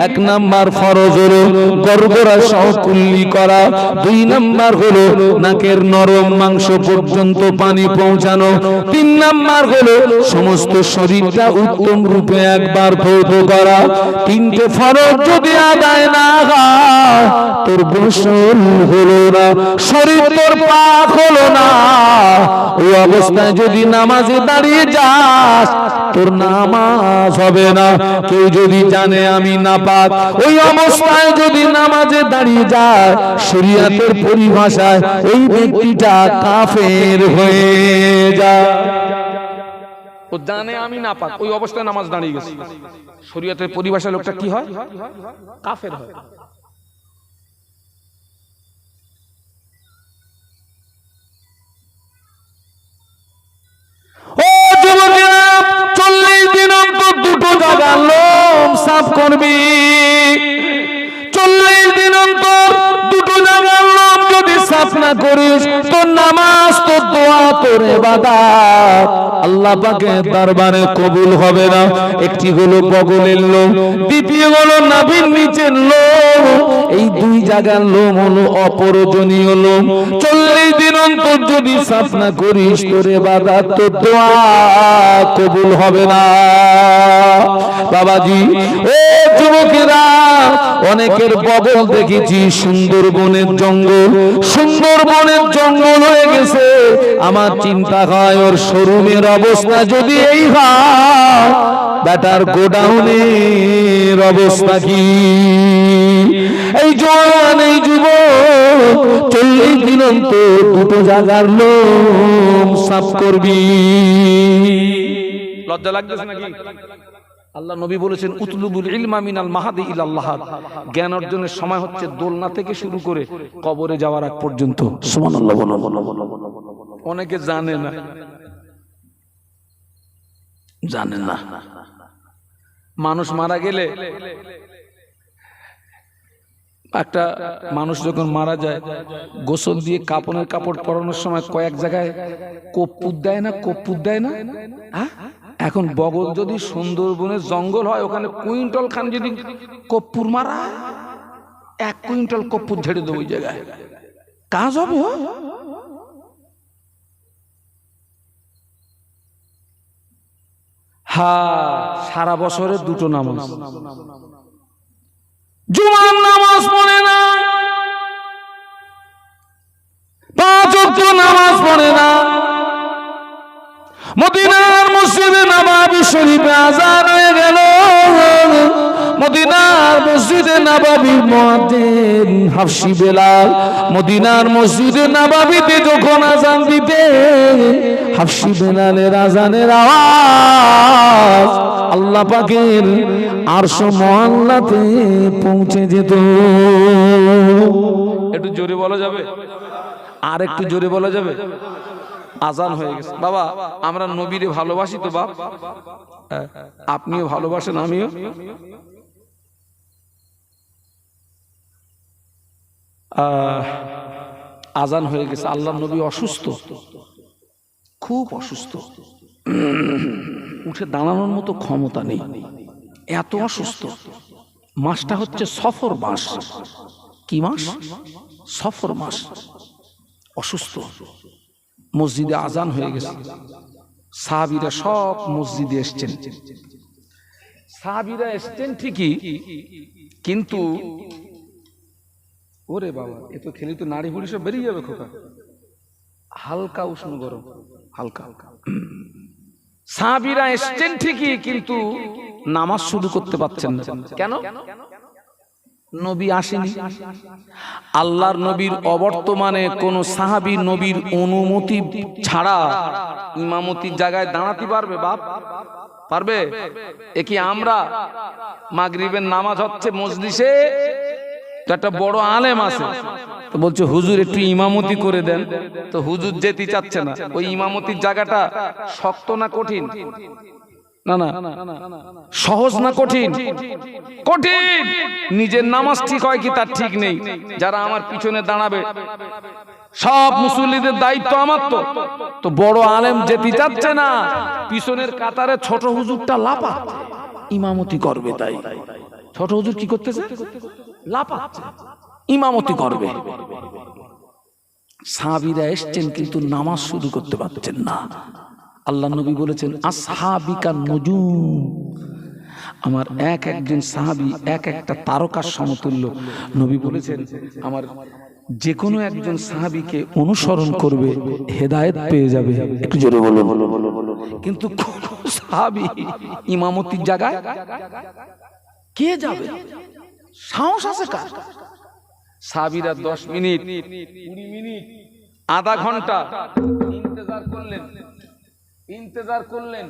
1 নাম্বার ফরজ হলো গড়গড়া সহ কুল্লি করা, 2 নাম্বার হলো নাকের নরম মাংস পর্যন্ত পানি পৌঁছানো, 3 নাম্বার হলো সমস্ত শরীরটা উত্তম রূপে একবার ধৌত করা। 3টে ফরজ যদি আদায় না হয়, তোর গোসল হলো না, শরীর তোর পাক হলো না। ওই অবস্থায় যদি নামাজে দাঁড়িয়ে যাস, তোর নামাজ হবে না। কেউ যদি জানে আমি নাপাক, ওই অবস্থায় যদি নামাজে দাঁড়িয়ে যায়, শরীয়তের পরিভাষায় ওই ব্যক্তিটা কাফের হয়ে যায়। ও জানে আমি নাপাক, ওই অবস্থায় নামাজ দাঁড়িয়ে গেছে, শরীয়তের পরিভাষায় লোকটা কি হয়? কাফের হয়। ও যুবকেরা, 40 দিন অন্তর দুটো জায়গা লোম সাফ করবি। 40 দিন অন্তর দুটো জায়গা লোম যদি সাফ না করিস, তোর নামাজ, তোর দোয়া, তোর ইবাদত আল্লাহ পাকের দরবারে কবুল হবে না। একটি হলো বগলের লোম, দ্বিতীয় হলো নাভির নিচের লোম। এই 2 জায়গার লোম হলো অপ্রয়োজনীয় লোম। 40 দিন অন্তর যদি সাফ না করিস, তোর ইবাদত, তোর দোয়া কবুল হবে না। বাবাজি, ও যুবকেরা, অনেকের বগল দেখেছি সুন্দরবনের জঙ্গল, সুন্দরবনের জঙ্গল হয়ে গেছে। আমার চিন্তা হয় ওর শোরুমের অবস্থা যদি এই হয়, বেটার গোডাউনের অবস্থা কি? এই জওয়ান, এই যুবক, 40 দিন অন্তর দুটো জায়গার লোম সাফ করবি। লজ্জা লাগতেছে নাকি? আল্লাহ নবী বলেছেন, উতলুবুল ইলমা মিনাল মাহাদি ইলাল লাহাদ। জ্ঞান অর্জনের সময় হচ্ছে দোলনা থেকে শুরু করে কবরে যাওয়ার আগ পর্যন্ত। সুবহানাল্লাহ। অনেকে জানে না, জানে না। মানুষ মারা গেলে, একটা মানুষ যখন মারা যায়, গোসল দিয়ে কাপড়ের কাপড় পরানোর সময় কয়েক জায়গায় কর্পূর দেয় না? কর্পূর দেয় না? এখন বগল যদি সুন্দরবনের জঙ্গল হয়, ওখানে কুইন্টাল খান যদি কর্পূর মারা, 1 কুইন্টাল কর্পূর ঝেড়ে দেবো ওই জায়গায়, কাজ হবে। সারা বছরে দুটো নামাজ। জুমার নামাজ পড়ে না, 5 ওয়াক্ত নামাজ পড়ে না। মদিনার মসজিদে নববী শরীফে আযান হয়ে গেল। মদিনার মসজিদে নববীর মুয়াজ্জিন হাফসি বেলাল মদিনার মসজিদে নববীতে যখন আযান দিতে, হাফসি বেলালের আযানের আওয়াজ আল্লাহ পাকের আরশ মুআল্লাতে পৌঁছে যেত। একটু জোরে বলা যাবে? আর একটু জোরে বলা যাবে? আজান হয়ে গেছে। বাবা, আমরা নবীরে ভালোবাসি তো বাপ, আপনিও ভালোবাসেন, আমিও। আজান হয়ে গেছে। আল্লাহ নবী অসুস্থ, খুব অসুস্থ, উঠে দাঁড়ানোর মতো ক্ষমতা নেই। এত অসুস্থ। মাসটা হচ্ছে সফর মাস। কি মাস? সফর মাস। অসুস্থ, মসজিদে আজান হয়ে গেছে, সাহাবীরা সব মসজিদে এসছেন। সাহাবীরা এসছেন ঠিকই, কিন্তু ওরে বাবা, এ তো খেলি তো নাড়ি বুড়ি সব বেরিয়ে যাবে খোকা। হালকা উষ্ণ গরম, হালকা হালকা। সাহাবীরা এসছেন ঠিকই, কিন্তু নামাজ শুরু করতে পারছেন না। কেন? নবী আসেনি। আল্লাহর নবীর অবর্তমানে কোন সাহাবী নবীর অনুমতি ছাড়া ইমামতির জায়গায় দাঁড়াতে পারবে? বাপ পারবে? এ কি আমরা মাগরিবের নামাজ হচ্ছে মজলিসে, তো একটা বড় আলেম আছে, তো বলছে হুজুর একটু ইমামতি করে দেন, তো হুজুর যেতে চাচ্ছে না। ওই ইমামতির জায়গাটা শক্ত না কঠিন? না না, সহজ না কঠিন? কঠিন। নিজের নামাজ ঠিক হয় কি তার ঠিক নেই। যারা আমার পিছনে দাঁড়াবে সব মুসল্লিদের দায়িত্ব আমার, তো বড় আলেম যেতে চাচ্ছে না, পিছনের কাতারে ছোট হুজুরটা লাপা ইমামতি করবে। তাই ছোট হুজুর কি করতেছে? লাপা ইমামতি করবে। সাহাবীরা এসছেন কিন্তু নামাজ শুরু করতে পারছেন না। আল্লাহ নবী বলেছেন আসহাবিকা নুজুম, আমার এক একজন সাহাবী এক একটা তারকার সমতুল্য। নবী বলেছেন আমার যে কোনো একজন সাহাবীকে অনুসরণ করবে হেদায়েত পেয়ে যাবে। একটু জোরে বলুন। কিন্তু কোন সাহাবী ইমামতির জায়গায় কে যাবে? সাহস আছে কার? সাহাবীরা 10 মিনিট, 20 মিনিট, আধা ঘন্টা ইন্তজার করলেন,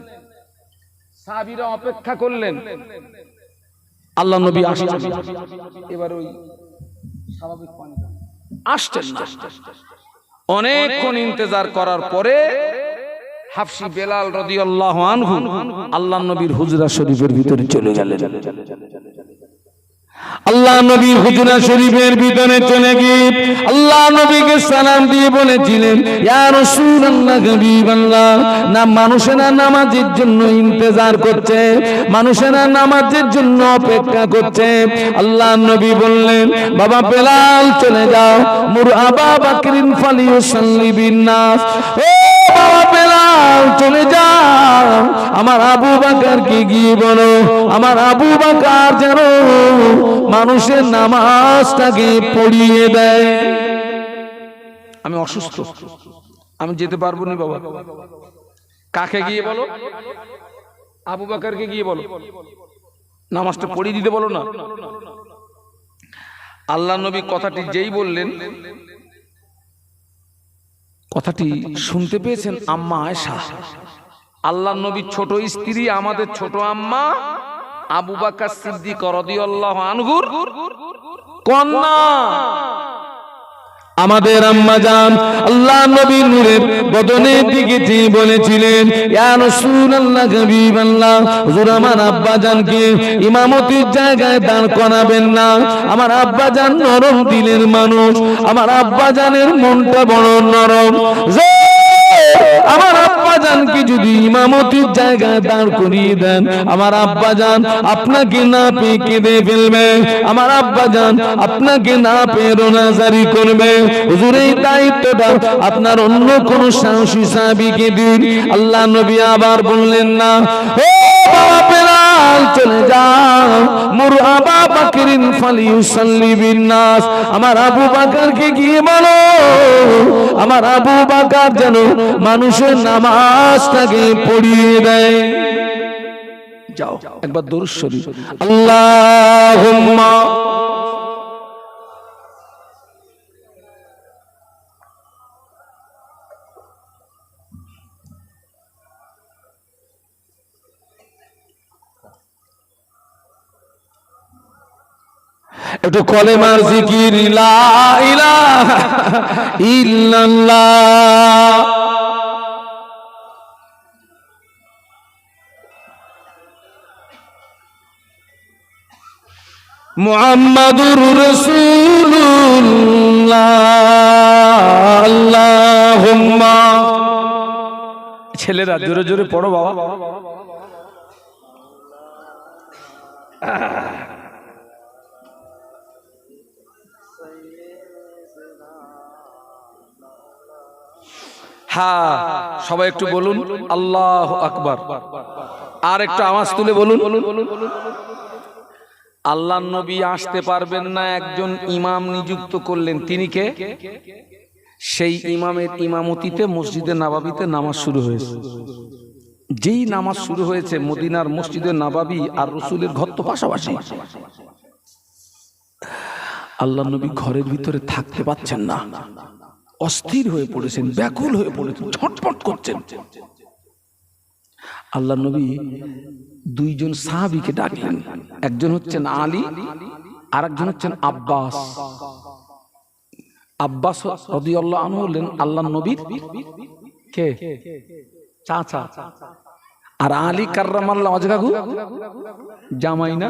সাহাবীরা অপেক্ষা করলেন। আল্লাহ নবী আসছেন, এবার ওই স্বাভাবিক পানি আসছেন না। অনেকক্ষণ ইন্তজার করার পরে হাফসি বেলাল রাদিয়াল্লাহু আনহু আল্লাহ নবীর হুজরা শরীফের ভিতরে চলে গেলেন। আল্লাহ নবীর হুজরা শরীফের ভিতরে চলে গিয়ে আল্লাহ নবীকে সালাম দিয়ে বলেছিলেন ইয়া রাসূলুল্লাহ, হাবিবাল্লাহ, না মানুষেরা নামাজের জন্য ইন্তজার করছে, মানুষেরা নামাজের জন্য অপেক্ষা করছে। আল্লাহ নবী বললেন বাবা বেলাল চলে যাও, মুর আবা বকরিন ফালিউসাল্লি বিন নাস, ও বাবা বেলাল চলে যাও, আমার আবু বকরকে গিয়ে বলো আমার আবু বকর যেন মানুষের নামাজটাকে পড়িয়ে দেয়। আমি অসুস্থ, আমি যেতে পারবো না বাবা। কাকে গিয়ে বলো? আবু বকরকে গিয়ে বলো নামাজটা পড়িয়ে দিতে বলো না। আল্লাহ নবী কথাটি যেই বললেন, কথাটি শুনতে পেয়েছেন আম্মা আয়েশা, আল্লাহ নবীর ছোট স্ত্রী, আমাদের ছোট আম্মা আবু বকর সিদ্দিক রাদিয়াল্লাহু আনহুর কন্যা, আমাদের আম্মা জান আল্লাহ নবীর নূরের বদনের দিকে চেয়ে বলেছিলেন ইয়া রাসূলুল্লাহ, হাবিবাল্লাহ, হুজুর আমার আব্বা জানকে ইমামতির জায়গায় দাঁড় করাবেন না। আমার আব্বা জান নরম দিলের মানুষ, আমার আব্বা জানের মনটা বড় নরম। আমার আব্বা জানকে যদি ইমামতির জায়গায় দাঁড় করিয়ে দেন, আমার আব্বা জান আপনাকে না পেয়ে কেঁদে ফেলবে, আমার আব্বা জান আপনাকে না পেয়ে রোনাজারি করবে। হুজুর এই দায়িত্বটা আপনার অন্য কোন সাহসী সাহাবীকে দিন। আল্লাহ নবী আবার বললেন না, ও বাবা বেলাল চলে যাও, মুর আবা বকরিন ফালিউসাল্লি বিন নাস, আমার আবু বকরকে গিয়ে বলো আমার আবু বকর যেন মানুষের নামাজটাকে পড়িয়ে দেয়। যাও একবার দরুদ শরীফ আল্লাহুম্মা একটু কলেমার জিকির লা ইলাহা ইল্লাল্লাহ মুহাম্মাদুর রাসূলুল্লাহ আল্লাহুম্মা। ছেলেরা জোরে জোরে পড়ো বাবা। হ্যাঁ, সবাই একটু বলুন আল্লাহু আকবার। আর একটু আওয়াজ তুলে বলুন। আল্লাহর নবী আসতে পারবেন না, একজন ইমাম নিযুক্ত করলেন। তিনি কে? সেই ইমামের ইমামতিতে মসজিদে নববীতে নামাজ শুরু হয়েছে। যেই নামাজ শুরু হয়েছে, মদিনার মসজিদে নববী আর রাসূলের ঘর তো পাশাপাশি। আল্লাহর নবী ঘরের ভিতরে থাকতে পাচ্ছেন না, অস্থির হয়ে পড়েছেন, ব্যাকুল হয়ে পড়েছেন, ছটফট করছেন। আল্লাহর নবী দুইজন সাহাবীকে ডাকলেন। একজন হচ্ছেন আলী, আর একজন হচ্ছেন আব্বাস। আব্বাস রাদিয়াল্লাহু আনহু হলেন আল্লাহর নবীর কে? চাচা। আর আলী কাররামাল্লাহু ওয়াজহাহু জামাই না?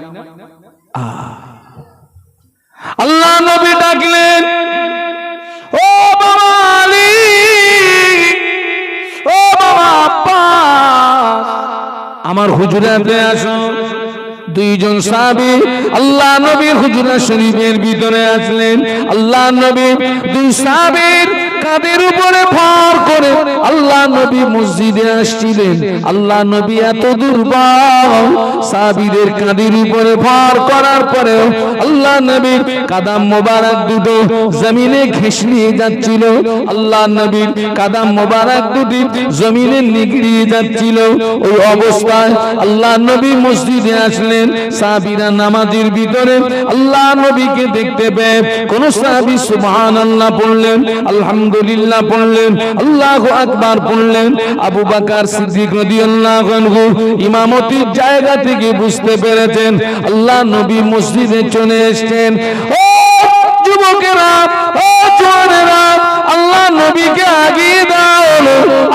আল্লাহ নবী ডাকলেন, ও বাবা আলী, ও বাবা আব্বাস, আমার হুজরাতে আসো। দুইজন সাহাবী আল্লাহ নবীর হুজরা শরীফের ভিতরে আসলেন। আল্লাহ নবী দুই সাহাবীর কাঁধের উপরে ভর করে আল্লাহ নবী মসজিদে আসছিলেন। আল্লাহ নবী এত দুর্বল, সাহাবীদের কাঁধের উপরে ভর করার পরেও আল্লাহ নবীর কাদাম মোবারক দুটো জমিনে ঘেঁষে নিয়ে যাচ্ছিল। আল্লাহ নবীর কাদাম মোবারক দুটি জমিনে নিগড়িয়ে যাচ্ছিল। ওই অবস্থায় আল্লাহ নবী মসজিদে আসলেন। সাহাবীরা নামাজের ভিতরে আল্লাহ নবীকে দেখতে পেয়ে কোন সাহাবী সুবহানাল্লাহ পড়লেন, আলহামদুলিল্লাহ পড়লেন, আল্লাহু আকবার পড়লেন। আবু বকর সিদ্দিক রাদিয়াল্লাহু আনহু ইমামতির জায়গা থেকে বুঝতে পেরেছেন আল্লাহ নবী মসজিদে চলে এসেছেন। ও যুবকেরা, ও জওয়ানেরা, আল্লাহ নবীকে আগিয়ে দাও।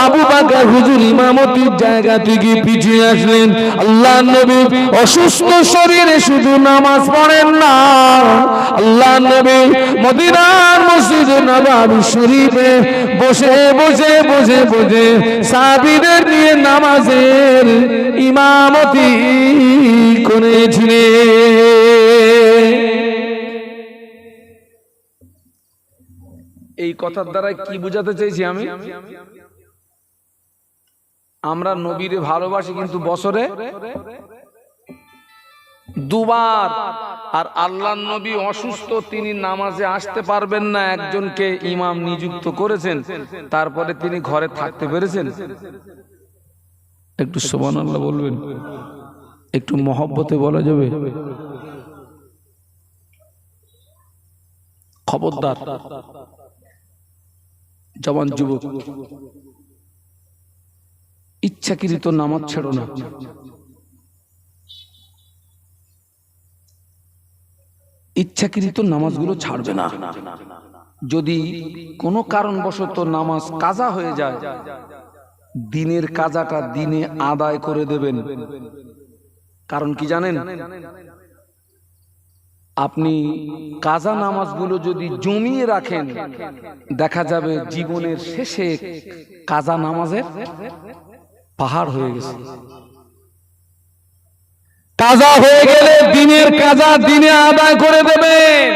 আবু বকর হুজুর ইমামতির জায়গা থেকে পিছিয়ে আসলেন। আল্লাহ নবী অসুস্থ শরীরে শুধু নামাজ পড়েন না, আল্লাহ নবী মদিনার মসজিদে নববী শরীফে বসে বসে বসে বসে সাহাবীদের নিয়ে নামাজের ইমামতি করেছিলেন। এই কথার দ্বারা কি বোঝাতে চাইছি আমি? আমরা নবীরে ভালোবাসি, কিন্তু বছরে দুবার। আর আল্লাহর নবী অসুস্থ, তিনি নামাজে আসতে পারবেন না, একজনকে ইমাম নিযুক্ত করেছেন, তারপরে তিনি ঘরে থাকতে পেরেছেন। একটু সুবহানাল্লাহ বলবেন, একটু মহব্বতে বলা যাবে? খবরদার জওয়ান যুবক, ইচ্ছাকৃত নামাজ ছেড়ো না। ইচ্ছাকৃত নামাজগুলো ছাড়বে না। যদি কোনো কারণবশত নামাজ কাজা হয়ে যায়, দিনের কাজাটা দিনে আদায় করে দেবেন। কারণ কি জানেন? আপনি কাজা নামাজগুলো যদি জমিয়ে রাখেন, দেখা যাবে জীবনের শেষে কাজা নামাজের পাহাড় হয়ে গেছে। কাজা হয়ে গেলে দিনের কাজা দিনে আদায় করে দেবেন।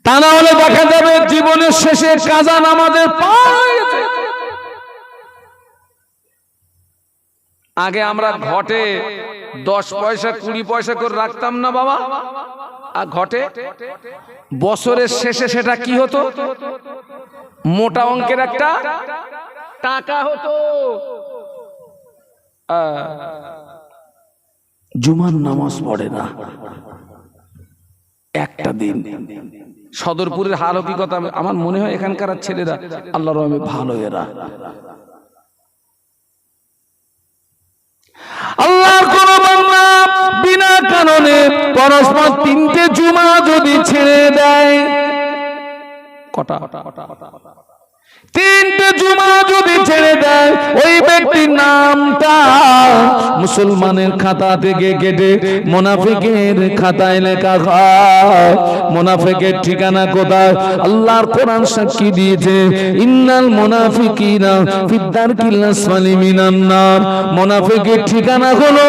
তা না হলে দেখা যাবে জীবনের শেষে কাজা নামাজের পাহাড় হয়ে গেছে। আগে আমরা ঘটে 10 পয়সা 20 পয়সা করে রাখতাম না বাবা, আর ঘটে বছরের শেষে সেটা কি হতো? মোটা অঙ্কের একটা টাকা হতো। জুমার নামাজ পড়ে না একটা দিন। সদরপুরের হাল কি কথা, আমার মনে হয় এখানকার ছেলেরা আল্লাহর রহমে ভালো, এরা আল্লাহর কোন বান্দা বিনা কারণে পরস্পর 3টে জুমা যদি ছেড়ে দেয়, কটা 3টে জুমা যদি ছেড়ে দেয়, ওই ব্যক্তির নামটা মুসলমানের খাতা থেকে কেটে মুনাফিকের খাতায় লেখা হয়। মুনাফিকের ঠিকানা কোথায়? আল্লাহর কোরআন সাক্ষী দিয়েছে, ইন্নাল মুনাফিকিনা ফিদ দারকিল আসফালি মিনান নার। মুনাফিকের ঠিকানা হলো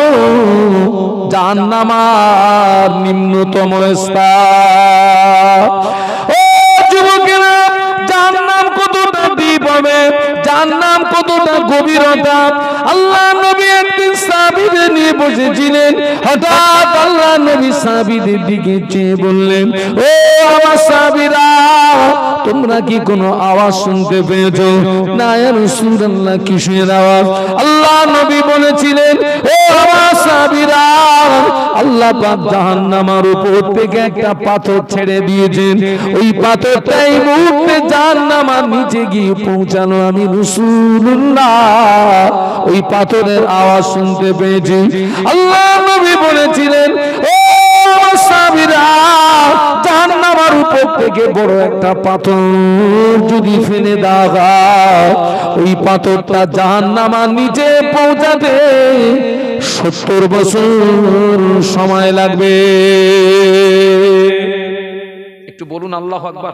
জাহান্নামের নিম্নতম স্তর। ও যুবকেরা, জাহান্নাম কতটা ডিপ হবে, জাহান্নাম কতটা গভীরতা। আল্লাহ নবী একদিন সাহাবীদের নিয়ে বসেছিলেন। হঠাৎ আল্লাহ নবী সাহাবীদের দিকে চেয়ে বললেন, ও আমার সাহাবীরা, তোমরা কি কোনো আওয়াজ শুনতে পেয়েছো? না ইয়া রাসূলুল্লাহ, কিসের আওয়াজ? আল্লাহ নবী বলেছিলেন, ও আমার সাহাবীরা, আল্লাহ পাক জাহান্নামের উপর থেকে একটা পাথর ছেড়ে দিয়েছেন। ওই পাথরটা এই মুহূর্তে জাহান্নামের নিচে গিয়ে পৌঁছানো আমি রাসূলুল্লাহ ওই পাথরের আওয়াজ শুনতে পেয়েছি। আল্লাহ নবী বলেছিলেন, ও আমার সাহাবীরা, জাহান্নামের উপর থেকে বড় একটা পাথর যদি ফেলে দেওয়া হয়, ওই পাথরটা জাহান্নামের নিচে পৌঁছাতে 70 বছর সময় লাগবে। একটু বলুন আল্লাহু আকবার।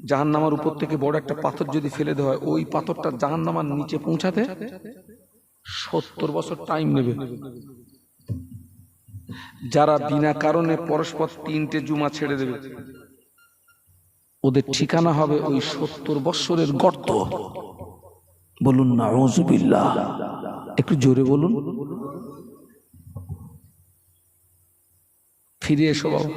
জাহান্নামের উপর থেকে বড় একটা পাথর যদি ফেলে দেওয়া হয়, ওই পাথরটা জাহান্নামের নিচে পৌঁছাতে 70 বছর টাইম নেবে। যারা বিনা কারণে পরস্পর 3টে জুমা ছেড়ে দেবে, ওদের ঠিকানা হবে ওই 70 বছরের গর্ত। বলুন নাউযুবিল্লাহ, একটু জোরে বলুন। ফিরে এসো বাবা।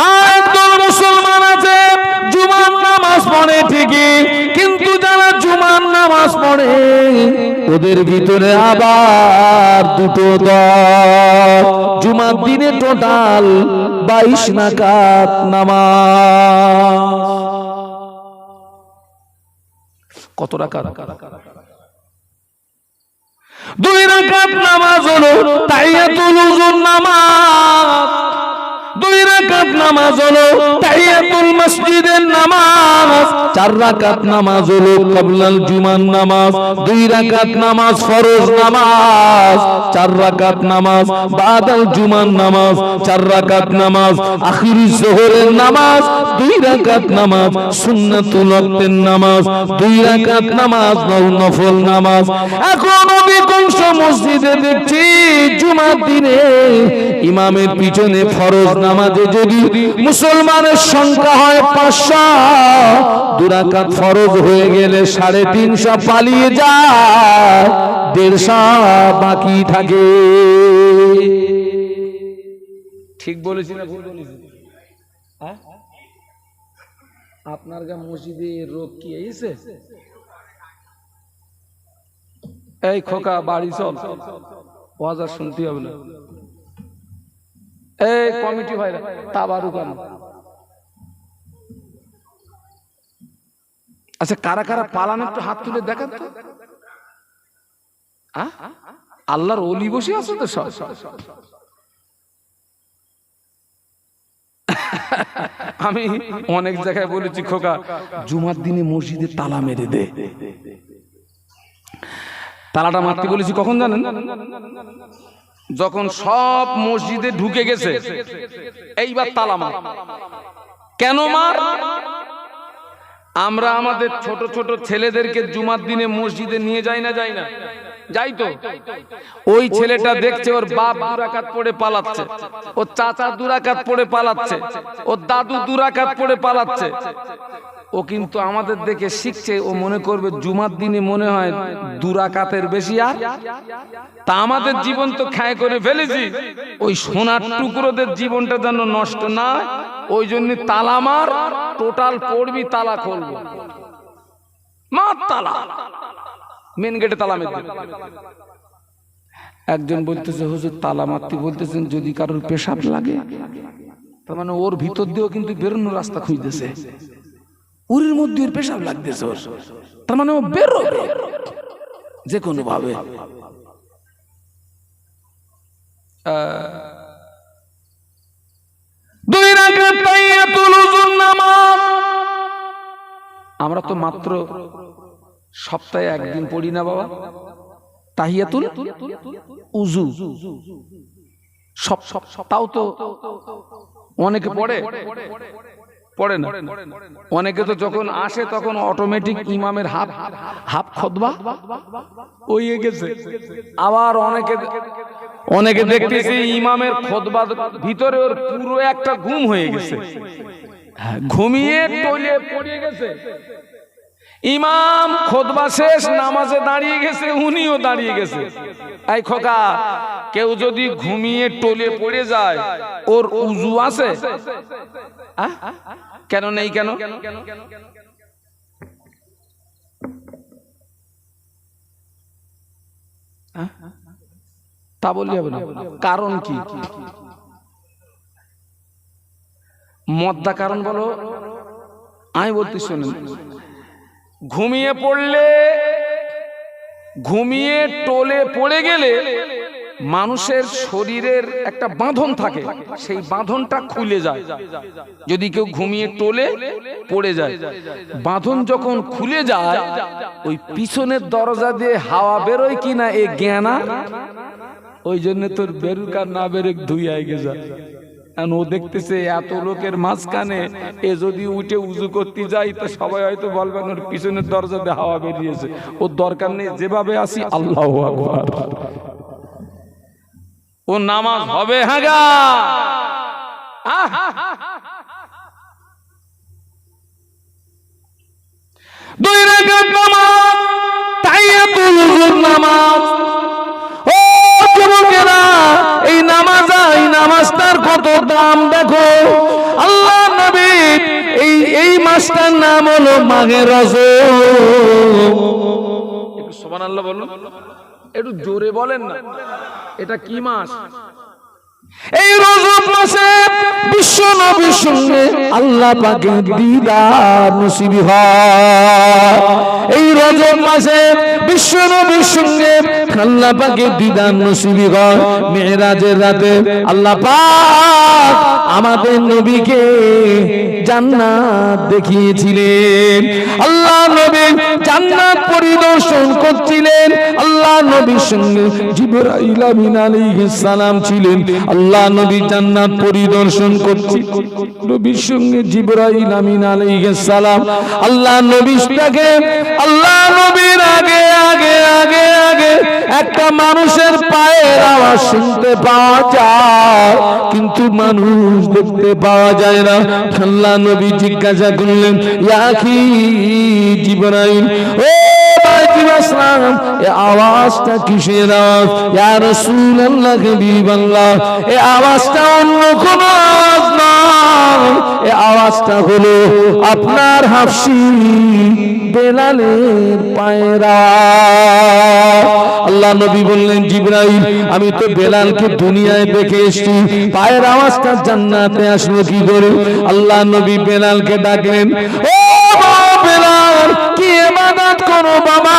আর তো মুসলমান আছে জুমার নামাজ পড়ে ঠিকই, কিন্তু যারা জুমার নামাজ পড়ে ওদের ভিতরে আবার দুটো দল। জুমার দিনে টোটাল 22 রাকাত নামাজ। কত রাকাত? 2 রাকাত নামাজ হলো তাহিয়াতুল উযুর নামাজ, 2 রাকাত নামাজ হলো তাহিয়াতুল মসজিদের নামাজ, 4 রাকাত নামাজ হলো ক্বাবলাল জুমার নামাজ, 2 রাকাত নামাজ ফরজ নামাজ, 4 রাকাত নামাজ বাদাল জুমার নামাজ, 4 রাকাত নামাজ আখিরি যোহরের নামাজ, 2 রাকাত নামাজ সুন্নাতুল ওয়াক্তের নামাজ, 2 রাকাত নামাজ নফল নামাজ। এখন অধিকাংশ মসজিদে দেখছি জুমার দিনে ইমামের পিছনে ফরজ নামাজে যদি মুসলমানের সংখ্যা হয় 500, 2 রাকাত ফরজ হয়ে গেলে 350 পালিয়ে যায়, 150 বাকি থাকে। ঠিক বলেছি না ভুল বলেছি? আপনার গা মসজিদে রোগ কি এসে? এই খোকা বাড়ি চল, ওয়াজ আর শুনতে হবে না। এই কমিটি ভাইরা তাবারু কেন? আচ্ছা, কারা কারা পালান একটু হাত তুলে দেখান তো। আল্লাহর ওলি বসে আছে তো সব। আমি অনেক জায়গায় বলেছি, খোকা জুমার দিনে মসজিদে তালা মেরে দে। তালাটা মারতে বলেছি কখন জানেন? যখন সব মসজিদে ঢুকে গেছে, এইবার তালা মার। কেন মার? আমরা আমাদের ছোট ছোট ছেলেদেরকে জুমার দিনে মসজিদে নিয়ে যাই না? যাই না? যাই তো। ওই ছেলেটা দেখছে ওর বাপ 2 রাকাত পড়ে পালাচ্ছে, ওর চাচা 2 রাকাত পড়ে পালাচ্ছে, ওর দাদু 2 রাকাত পড়ে পালাচ্ছে। ও কিন্তু আমাদের দেখে শিখছে। ও মনে করবে জুমার দিনে মনে হয় 2 রাকাতের বেশি আর। তা আমাদের জীবন তো খায় করে ফেলেছি। ওই সোনার টুকরোদের জীবনটা যেন নষ্ট না, ওই জন্য তালা মার। টোটাল পড়বি, তালা খুলবো, মার তালা, মেন গেটে তালা মেরে। একজন বলতেছে, হুজুর তালা মারতে বলতেছেন যদি কারোর পেশাব লাগে, তার মানে ওর ভিতর দিয়েও কিন্তু বেরোনোর রাস্তা খুঁজতেছে। উরির মধ্যে ওর পেশাব লাগতেছে, ওর তার মানে ও বেরোবে যে কোনো ভাবে। আমরা তো মাত্র সপ্তাহে একদিন পড়ি না বাবা তাহিয়াতুল উযু, তাও তো অনেকে পড়ে না। অনেকে তো যখন আসে তখন অটোমেটিক ইমামের হাফ খুতবা হয়ে গেছে। আবার অনেকে দেখতেছি ইমামের খুতবার ভিতরে ওর পুরো একটা ঘুম হয়ে গেছে, ঘুমিয়ে টলে পড়ে গেছে। ইমাম খুতবা শেষ, নামাজে দাঁড়িয়ে গেছে, উনিও দাঁড়িয়ে গেছে। এই খোকা, কেউ যদি ঘুমিয়ে টলে পড়ে যায় ওর উযু আছে? কেন নেই? কেন? তা বললে হবে না। কারণ কি? মদ্দা কারণ বলো, আমি বলতে শোনেন। ঘুমিয়ে পড়লে, ঘুমিয়ে টলে পড়ে গেলে মানুষের শরীরের একটা বাঁধন থাকে, সেই বাঁধনটা খুলে যায়। যদি কেউ ঘুমিয়ে টলে পড়ে যায়, বাঁধন যখন খুলে যায়, ওই পিছনের দরজা দিয়ে হাওয়া বেরোয় কিনা এ জ্ঞান, ওই জন্য তোর বেরুক আর না বেরুক ধুই আই গেছে। ও দেখতেছে এত লোকের মাঝখানে এ যদি উঠে উযু করতে যায় তো সবাই হয়তো বলবেন ওর পিছনের দরজা দিয়ে হাওয়া বেরিয়েছে, ওর দরকার নেই, যেভাবে আসি আল্লাহু আকবার, ও নামাজ হবে। হাগা দুই রাকাত নামাজ, তাহিয়াতুল উযু নামাজ। ও যুবকেরা, এই নামাজটার কত দাম দেখো। আল্লাহ নবী এই মাসটার নাম হলো মাহে রজব। একটু সুবহানাল্লাহ বলুন, একটু জোরে বলেন না। এটা কি মাস? এই রজব মাসে বিশ্ব নবীর সঙ্গে আল্লাহ পাকের দিদার নসিব হয়। এই রজব মাসে বিশ্ব নবীর সঙ্গে আল্লাহ পাকের দিদার নসিব হয়। মেরাজের রাতে আল্লাহ পাক আমাদের নবীকে জান্নাত দেখিয়েছিলেন। আল্লাহ নবী জান্নাত পরিদর্শন করছিলেন। আল্লাহ নবীর সঙ্গে জিবরাইল আমিন আলাইহিস সালাম ছিলেন। আল্লাহ নবী জান্নাত পরিদর্শন করছি, নবীর সঙ্গে জিবরাইল আমিন আলাইহিস সালাম। আল্লাহ নবীটাকে, আল্লাহ নবীর আগে আগে আগে আগে একটা মানুষের পায়ের আওয়াজ শুনতে পাওয়া যায়, কিন্তু মানুষ দেখতে পাওয়া যায় না। আল্লাহ নবী জিজ্ঞাসা করলেন, ইয়া আখি জিবরাইল, ও আওয়াজটা কিসের আওয়াজ? ইয়া রাসূলুল্লাহ, হাবিবাল্লাহ, এই আওয়াজটা অন্য কোন আওয়াজ না, এই আওয়াজটা হলো আপনার হাফসি বেলালের পায়ের আওয়াজ। আল্লাহ নবী বললেন, জিবরাইল, আমি তো বেলালকে দুনিয়ায় দেখে এসেছি, পায়ের আওয়াজটা জান্নাতে আসলো কি করে? আল্লাহ নবী বেলালকে ডাকলেন, ও বেলাল, কি ইবাদত করো বাবা,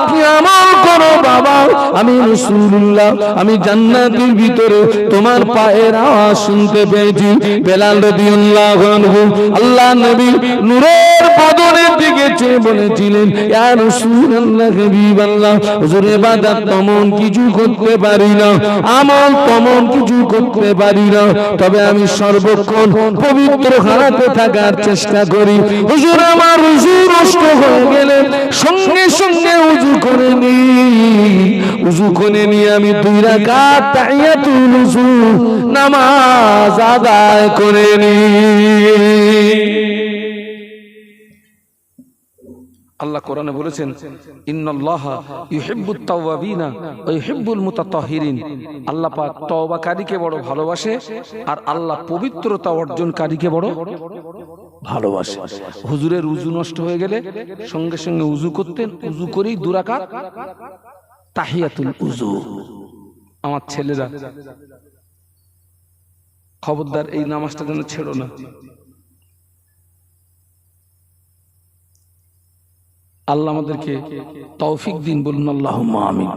কি আমল করো বাবা? আমি রাসূলুল্লাহ, আমি জান্নাতের ভিতরে তোমার পায়ের আওয়াজ শুনতে পেয়েছি। বেলাল রাদিয়াল্লাহু আনহু আল্লাহ নবী নূরের বদনের দিকে চেয়ে বলেছিলেন, ইয়া রাসূলুল্লাহ, হাবিবাল্লাহ, হুজুর ইবাদত তেমন কিছু করতে পারি না, আমল তেমন কিছু করতে পারি না, তবে আমি সর্বক্ষণ পবিত্র হারাতে থাকার চেষ্টা করি। হুজুর, আমার উযু নষ্ট হয়ে গেলে সঙ্গে সঙ্গে উযু করে নিয়ে আমি 2 রাকাত তাহিয়াতুল উযু নামাজ আদায় করে নি। আল্লাহ কোরআনে বলেছেন, ইন্নাল্লাহা ইউহিব্বুত তাওয়াবিনা ওয়া ইউহিব্বুল মুতাতাহহিরিন। আল্লাহ পাক তওবাকারীকে বড় ভালোবাসে, আর আল্লাহ পবিত্রতা অর্জনকারীকে বড় ভালোবাসে। হুজুরের উযু নষ্ট হয়ে গেলে সঙ্গে সঙ্গে উযু করতেন, উযু করেই 2 রাকাত তাহিয়াতুল উযু। আমার ছেলেরা, খবরদার এই নামাজটা যেন ছেড়ো না। আল্লাহ আমাদেরকে তৌফিক দিন, বলুন আল্লাহুম্মা আমিন।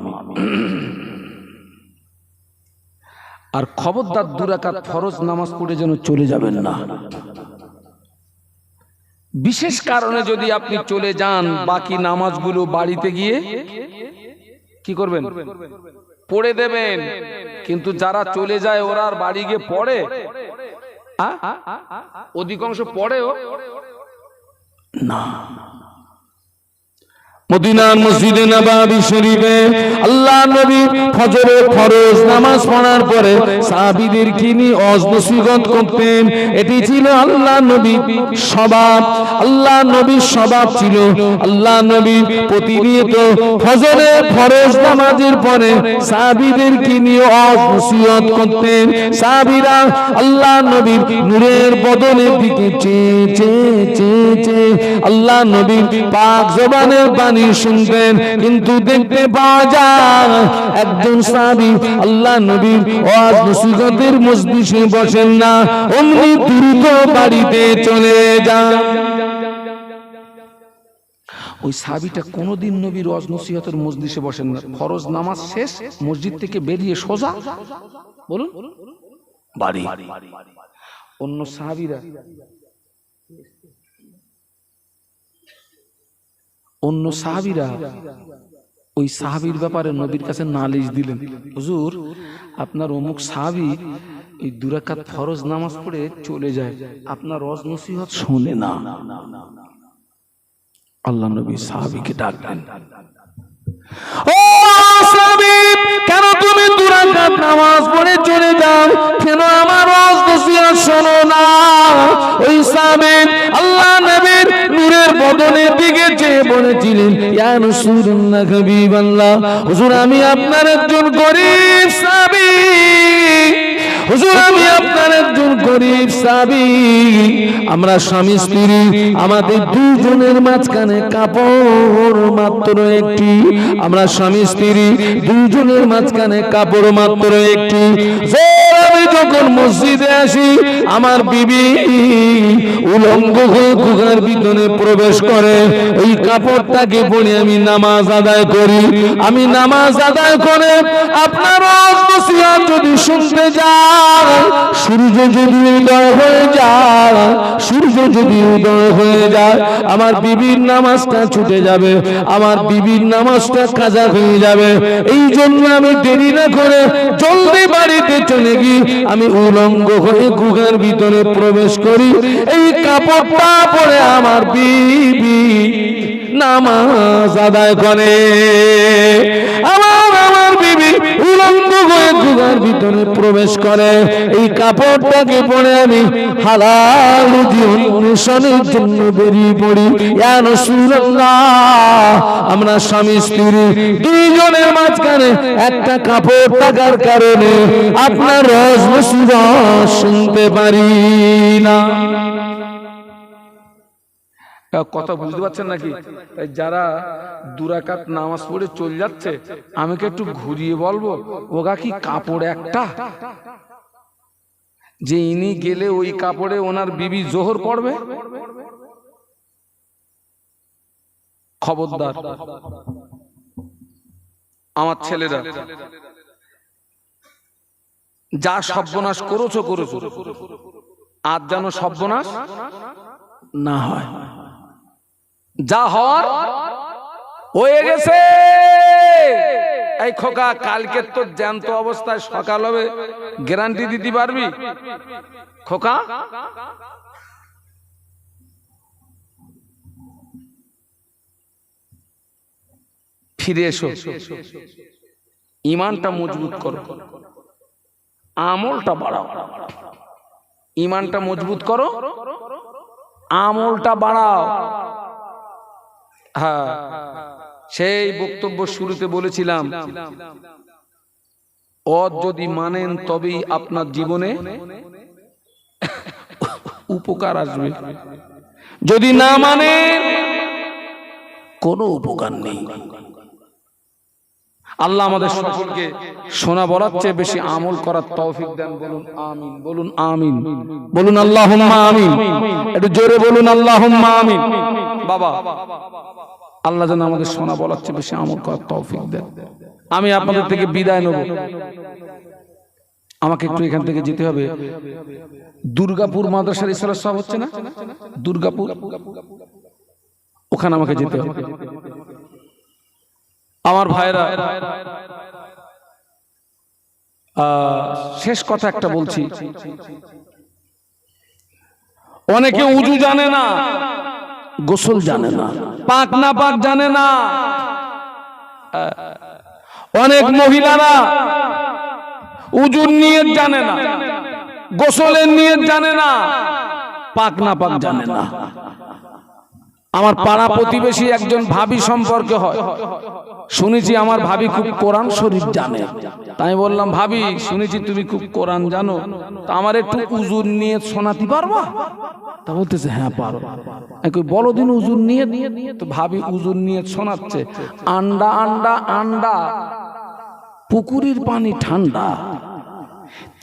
আর খবরদার 2 রাকাত ফরজ নামাজ পড়ে যেন চলে যাবেন না। বিশেষ কারণে যদি আপনি চলে যান, বাকি নামাজগুলো বাড়িতে গিয়ে কি করবেন? পড়ে দেবেন। কিন্তু যারা চলে যায় ওরা আর বাড়ি গিয়ে পড়ে? অধিকাংশ পড়েও না। মদিনার মসজিদে নববী শরীফে আল্লাহ নবী ফজরের ফরজ নামাজ পড়ার পরে সাহাবীদেরকে নিয়ে ওয়াজ নসিহত করতেন। এটি ছিল আল্লাহ নবী স্বভাব। আল্লাহ নবীর স্বভাব ছিল আল্লাহ নবী প্রতিনিয়ত ফজরের ফরজ নামাজের পরে সাহাবীদেরকে নিয়ে ওয়াজ নসিহত করতেন। সাহাবীরা আল্লাহ নবীর নূরের বদনের দিকে চেয়ে চেয়ে চেয়ে চেয়ে আল্লাহ নবীর পাক জবানের বাণী শুনতেন। কিন্তু দেখতে পাওয়া যায় একজন সাহাবী আল্লাহ নবীর ওয়াজ নসিহতের মজলিসে বসেন না, অমনি দ্রুত বাড়িতে চলে যান। ওই সাহাবীটা কোনোদিন নবীর ওয়াজ নসিহতের মজলিসে বসেন না। ফরজ নামাজ শেষ, মসজিদ থেকে বেরিয়ে সোজা বলুন বাড়ি। অন্য সাহাবীরা ওই সাহাবীর ব্যাপারে নবীর কাছে নালিশ দিলেন, হুজুর আপনার অমুক সাহাবী এই 2 রাকাত ফরজ নামাজ পড়ে চলে যায়, আপনার ওয়াজ নসিহত শুনে না। আল্লাহ নবী সাহাবীকে ডাকলেন, ও সাহাবী, কেন তুমি 2 রাকাত নামাজ পড়ে চলে যাও? কেন আমার ওয়াজ নসিহত শোনো না? ওই সাহাবী আল্লাহ নবীর নূরের বদনের দিকে চেয়ে বলেছিলেন, ইয়া রাসূলুল্লাহ হাবিবাল্লাহ, হুজুর আমি আপনার একজন গরীব সাহাবী, হুজুর আমি আপনার একজন গরীব সাহাবী। আমরা স্বামী স্ত্রী, আমাদের 2 জনের মাঝখানে কাপড় মাত্র একটি। আমরা স্বামী স্ত্রী 2 জনের মাঝখানে কাপড় মাত্র একটি। আমি যখন মসজিদে আসি আমার বিবি উলঙ্গ হয়ে গুহার ভিতরে প্রবেশ করে, ওই কাপড়টাকে পরে আমি নামাজ আদায় করি। আমি নামাজ আদায় করে আপনার ওয়াজ নসিহত যদি শুনতে যাই, সূর্য যদি উদয় হয়ে যায়, সূর্য যদি উদয় হয়ে যায়, আমার বিবির নামাজটা ছুটে যাবে, আমার বিবির নামাজটা কাজা হয়ে যাবে। এই জন্য আমি দেরি না করে জলদি বাড়িতে চলে গিয়ে আমি উলঙ্গ হয়ে গুহার ভিতরে প্রবেশ করি। এই কাপড়টা পরে আমার বিবি নামাজ আদায় করে। আমার বিবি উলঙ্গ হয়ে গুহার ভিতরে প্রবেশ করে। এই কাপড়টাকে পরে আমি হালাল রুজি অন্বেষণের জন্য বেরিয়ে পড়ি। ইয়া রাসূলুল্লাহ, আমরা স্বামী স্ত্রী 2 জনের মাঝখানে একটা কাপড় থাকার কারণে আপনার ওয়াজ নসিহত শুনতে পারি না। কথা বুঝতে পারছেন নাকি? যারা 2 রাকাত নামাজ পড়ে চলে যাচ্ছে, আমাকে একটু ঘুরিয়ে বলবো, ওগা কি কাপড় একটা যে ইনি গেলে ওই কাপড়ে ওনার বিবি জোহর পড়বে? খবরদার আমার ছেলেরা, যা সর্বনাশ করেছো করেছো, আজ যেন সর্বনাশ না হয়। যা হওয়ার হয়ে গেছে। এই খোকা, কালকে তো জ্যান্ত অবস্থায় সকাল হবে, গ্যারান্টি দিতে পারবি খোকা? ফিরে এসো, ইমানটা মজবুত করো, আমলটা বাড়াও। ইমানটা মজবুত করো, আমলটা বাড়াও। হ্যাঁ, সেই বক্তব্য শুরুতে বলেছিলাম, যদি মানেন তবেই আপনার জীবনে উপকার আসবে, যদি না মানেন কোনো উপকার নেই। আল্লাহ আমাদের সকলকে শোনা বলার চেয়ে বেশি আমল করার তৌফিক দেন। বলুন আমিন, বলুন আমিন, বলুন আল্লাহুম্মা আমিন। একটু জোরে বলুন আল্লাহুম্মা আমিন। বাবা, আল্লাহ যেন আমাদের শোনা বলার চেয়ে বেশি আমল করার তৌফিক দেন। আমি আপনাদের থেকে বিদায় নেব। আমাকে একটু এখান থেকে যেতে হবে, দুর্গাপুর মাদ্রাসার ইসলাম সব হচ্ছে না, দুর্গাপুর, ওখানে আমাকে যেতে হবে। আমার ভাইরা, শেষ কথা একটা বলছি, অনেকে উজু জানে না, গোসল জানে না, পাক না পাক জানে না। অনেক মহিলারা উজুর নিয়ত জানে না, গোসলের নিয়ত জানে না, পাক না পাক জানে না। আমার পাড়া প্রতিবেশী একজন ভাবি সম্পর্কে হয়, শুনেছি আমার ভাবি খুব কোরআন শরীফ জানে। তাই বললাম, ভাবি শুনেছি তুমি খুব কোরআন জানো, তা আমার একটু উজুর নিয়ত শোনাতে পারবা? তা বলতেছে হ্যাঁ পারো। বলো দিন উজুর নিয়ত। তো ভাবি উজুর নিয়ত শোনাচ্ছে, আন্ডা আন্ডা আন্ডা, পুকুরের পানি ঠান্ডা,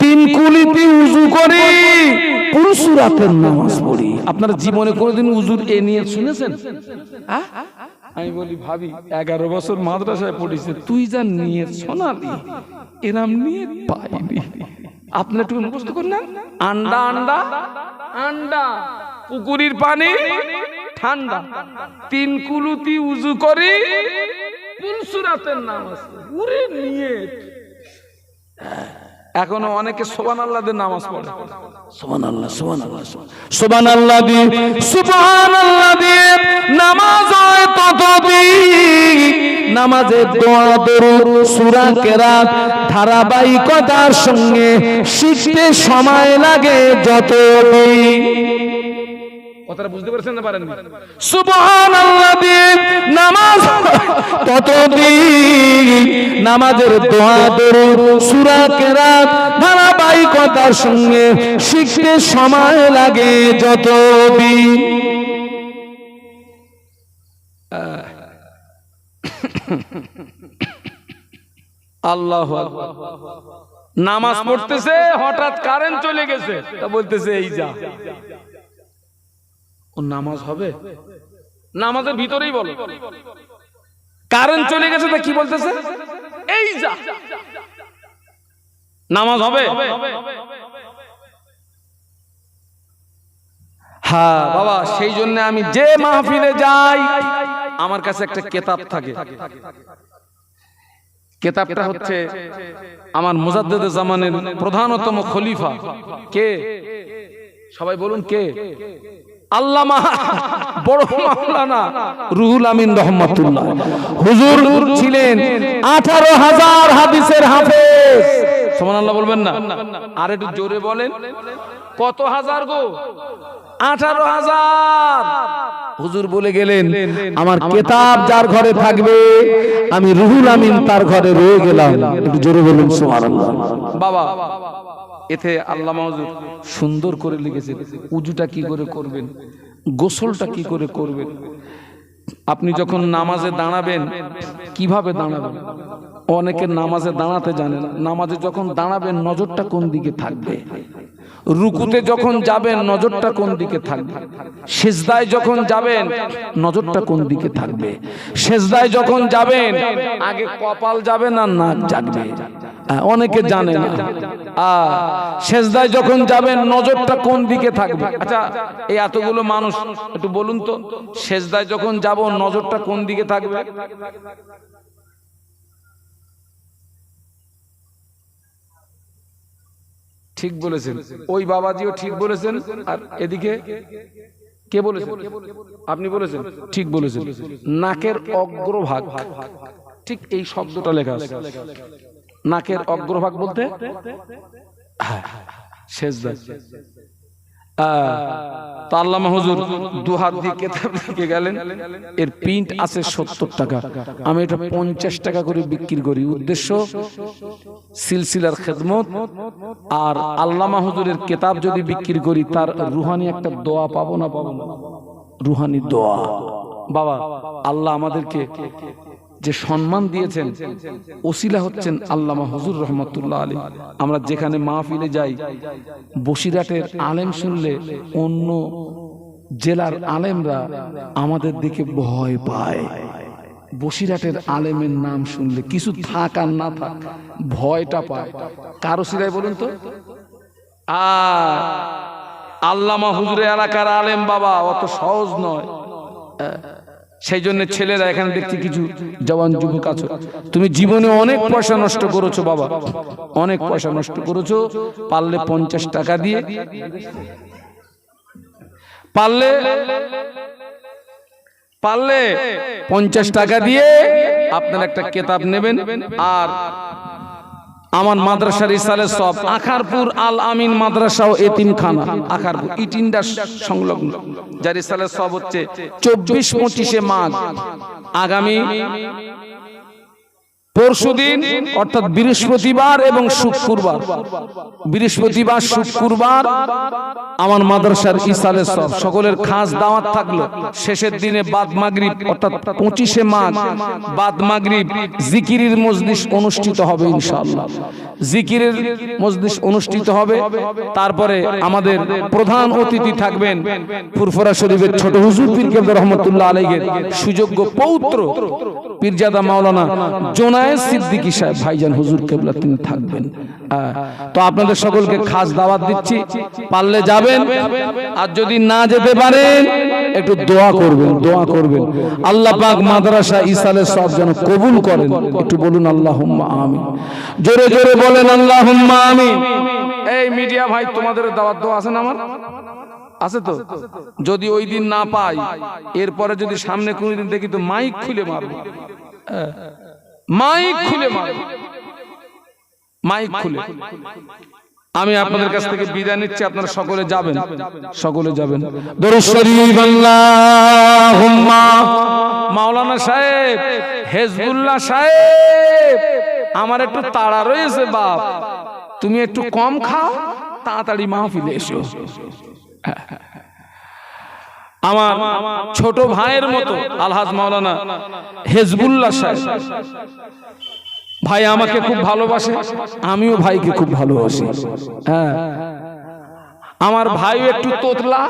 তিন কুলিতে উজু করি, পুরসুরাতের নামাজ পড়ি। আপনারা জীবনে কোনোদিন উজুর এ নিয়ত শুনেছেন? আমি বলি ভাবি 11 বছর মাদ্রাসায় পড়েছে, তুই যা নিয়ত শোনালি এরম নিয়ত পাইনি। আপনি একটু মুখস্থ করলেন, আন্ডা আন্ডা আন্ডা, পুকুরের পানি ঠান্ডা, তিন কুলুতি উজু করি, পুরসুরাতের নামাজ পুরে নিয়ত। এখনো অনেকে সুবহানাল্লাহ দিয়ে নামাজ পড়ে, সুবহানাল্লাহ সুবহানাল্লাহ সুবহানাল্লাহ দিয়ে, সুবহানাল্লাহ দিয়ে নামাজ হয় ততদিন, নামাজের দোয়া দরুদ সূরা কেরাত ধারাবাহিকতার সঙ্গে শিখতে সময় লাগে যতদিন। কথাটা বুঝতে পারছেন না পারেন? সুবহানাল্লাহ দিয়ে নামাজ ততদিন, নামাজের দোয়া দরুদ সূরা কেরাত ধারাবাহিকতার সঙ্গে শিখতে সময় লাগে যতদিন। আল্লাহু আকবার। নামাজ পড়তেছে, হঠাৎ কারেন্ট চলে গেছে, তা বলতেছে এই যা। ও নামাজ হবে? নামাজের ভিতরেই বলো, কারেন্ট চলে গেছে, তা কি বলতেছে এই যা, নামাজ হবে? হ্যাঁ বাবা, সেই জন্য আমি যে মাহফিলে যাই আমার কাছে একটা কিতাব থাকে। কিতাবটা হচ্ছে আমার মুজাদ্দিদে জামানের প্রধানতম খলিফা কে? সবাই বলুন কে? আল্লামা বড় মাওলানা রুহুল আমিন রহমাতুল্লাহ। হুজুর ছিলেন 18,000 হাদিসের হাফেজ। সুবহানাল্লাহ বলবেন না? আর একটু জোরে বলেন, কত হাজার গো? 18,000। হুজুর বলে গেলেন, আমার কিতাব যার ঘরে থাকবে আমি রুহুল আমিন তার ঘরে রয়ে গেলাম। একটু জোরে বলুন সুবহানাল্লাহ। বাবা, এতে আল্লামা হুজুর সুন্দর করে লিখেছেন উজুটা কি করে করবেন, গোসলটা কি করে করবেন, আপনি যখন নামাজে দাঁড়াবেন কিভাবে দাঁড়াবেন। অনেকে নামাজে দাঁড়াতে জানে না, নামাজে যখন দাঁড়াবেন নজরটা কোন দিকে থাকবে, রুকুতে যখন যাবেন নজরটা কোন দিকে থাকবে, সিজদায় যখন যাবেন নজরটা কোন দিকে থাকবে, সিজদায় যখন যাবেন আগে কপাল যাবে না নাক যাবে, অনেকে জানে না। সিজদায় যখন যাবেন নজরটা কোন দিকে থাকবে। আচ্ছা, এই এতগুলো মানুষ একটু বলুন তো, সিজদায় যখন যাব নজরটা কোন দিকে থাকবে? ঠিক বলেছেন, ওই বাবাজিও ঠিক বলেছেন। আর এদিকে কে বলেছেন? আপনি বলেছেন, ঠিক বলেছেন। নাকের অগ্রভাগ, ঠিক এই শব্দটা লেখা আছে। নাকের অগ্রভাগ বলতে সিজদা। তো আল্লামা হুজুর দুহাত দিয়ে কিতাব লিখে গেলেন, এর প্রিন্ট আছে 70 টাকা, আমি এটা 50 টাকা করে বিক্রি করি। উদ্দেশ্য সিলসিলার খেদমত। আর আল্লামা হুজুরের কিতাব যদি বিক্রি করি তার রুহানি একটা দোয়া পাবো না পাবো না? রুহানি দোয়া। বাবা, আল্লাহ আমাদেরকে যে সম্মান দিয়েছেন ওসিলা হচ্ছেন আল্লামা হুজুর রহমাতুল্লাহ আলাইহি। আমরা যেখানে মাহফিলে যাই, বসিরহাটের আলেম শুনলে অন্য জেলার আলেমরা আমাদের দিকে ভয় পায়। বসিরহাটের আলেমের নাম শুনলে কিছু থাক আর না থাক ভয়টা পায়। কারো সিরাই বলুন তো? আর আল্লামা হুজুরের এলাকার আলেম বাবা অত সহজ নয়। সেই জন্য ছেলেরা এখানে দেখছি কিছু জওয়ান যুবক আছো, তুমি জীবনে অনেক পয়সা নষ্ট করেছো বাবা, অনেক পয়সা নষ্ট করেছো। পারলে 50 টাকা দিয়ে, পারলে 50 টাকা দিয়ে আপনারা একটা কিতাব নেবেন। আর আমার মাদ্রাসার ইসালে সব আখারপুর আল আমিন মাদ্রাসা ও এতিমখানা আখারপুর ইটিন্ডা সংলগ্ন, যার ইসালে সব হচ্ছে 24-25 মাঘ, আগামী পরশুদিন অর্থাৎ বৃহস্পতিবার এবং শুক্রবার, বৃহস্পতিবার শুক্রবার আমার মাদ্রাসার ইসালে সব সকলের খাস দাওয়াত থাকলো। শেষের দিনে বাদ মাগরিব অর্থাৎ 25 মাঘ বাদ মাগরিব জিকিরের মজলিস অনুষ্ঠিত হবে ইনশাআল্লাহ। জিকিরের মজলিস অনুষ্ঠিত হবে। তারপরে আমাদের প্রধান অতিথি থাকবেন ফুরফুরা শরীফের ছোট হুজুর পীর কেবলা রহমাতুল্লাহ আলাইহির সুযোগ্য পৌত্র পীরজাদা মাওলানা জোনায়েদ সিদ্দিকী সাহেব ভাইজান হুজুর কেবলা, তিনি থাকবেন। তো আপনাদের সকলকে খাস দাওয়াত দিচ্ছি, পারলে যাবেন, আর যদি না যেতে পারেন একটু দোয়া করবেন, দোয়া করবেন আল্লাহ পাক মাদ্রাসা ইসালে সব যেন কবুল করেন। একটু বলুন আল্লাহুম্মা আমিন, জোরে জোরে বলেন আল্লাহুম্মা আমিন। এই মিডিয়া ভাই, তোমাদের দাওয়াত দোয়া আছে না? আমার আছে তো? যদি ওই দিন না পাই, এরপরে যদি সামনে কোনদিন দেখি তো মাইক খুলে মারবো, মাইক খুলে মারবো, মাইক খুলে। আমি আপনাদের কাছ থেকে বিদায় নিচ্ছি, আপনারা সকলে যাবেন, সকলে যাবেন। দরুদ শরীফ আল্লাহুম্মা। মাওলানা সাহেব, হেজবুল্লাহ সাহেব, আমার একটু তাড়া রয়েছে বাপ, তুমি একটু কম খাও, তাড়াতাড়ি মাহফিলে এসো। আমার ছোট ভাইয়ের মতো আলহাজ মাওলানা হেজবুল্লাহ সাহেব ভাই আমাকে খুব ভালোবাসে, আমিও ভাইকে খুব ভালোবাসি। হ্যাঁ, আমার ভাই একটু তোতলা,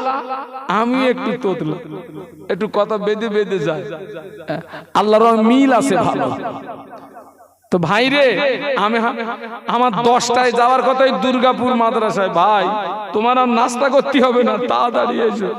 আমি একটু তোতলা, একটু কথা বেঁধে বেঁধে যায়, আল্লাহর মিল আছে ভালো। তো ভাই রে, আমি আমার 10টায় যাওয়ার কথাই দুর্গাপুর মাদ্রাসায়, ভাই তোমার আর নাস্তা করতে হবে না, তাড়াতাড়ি এসো।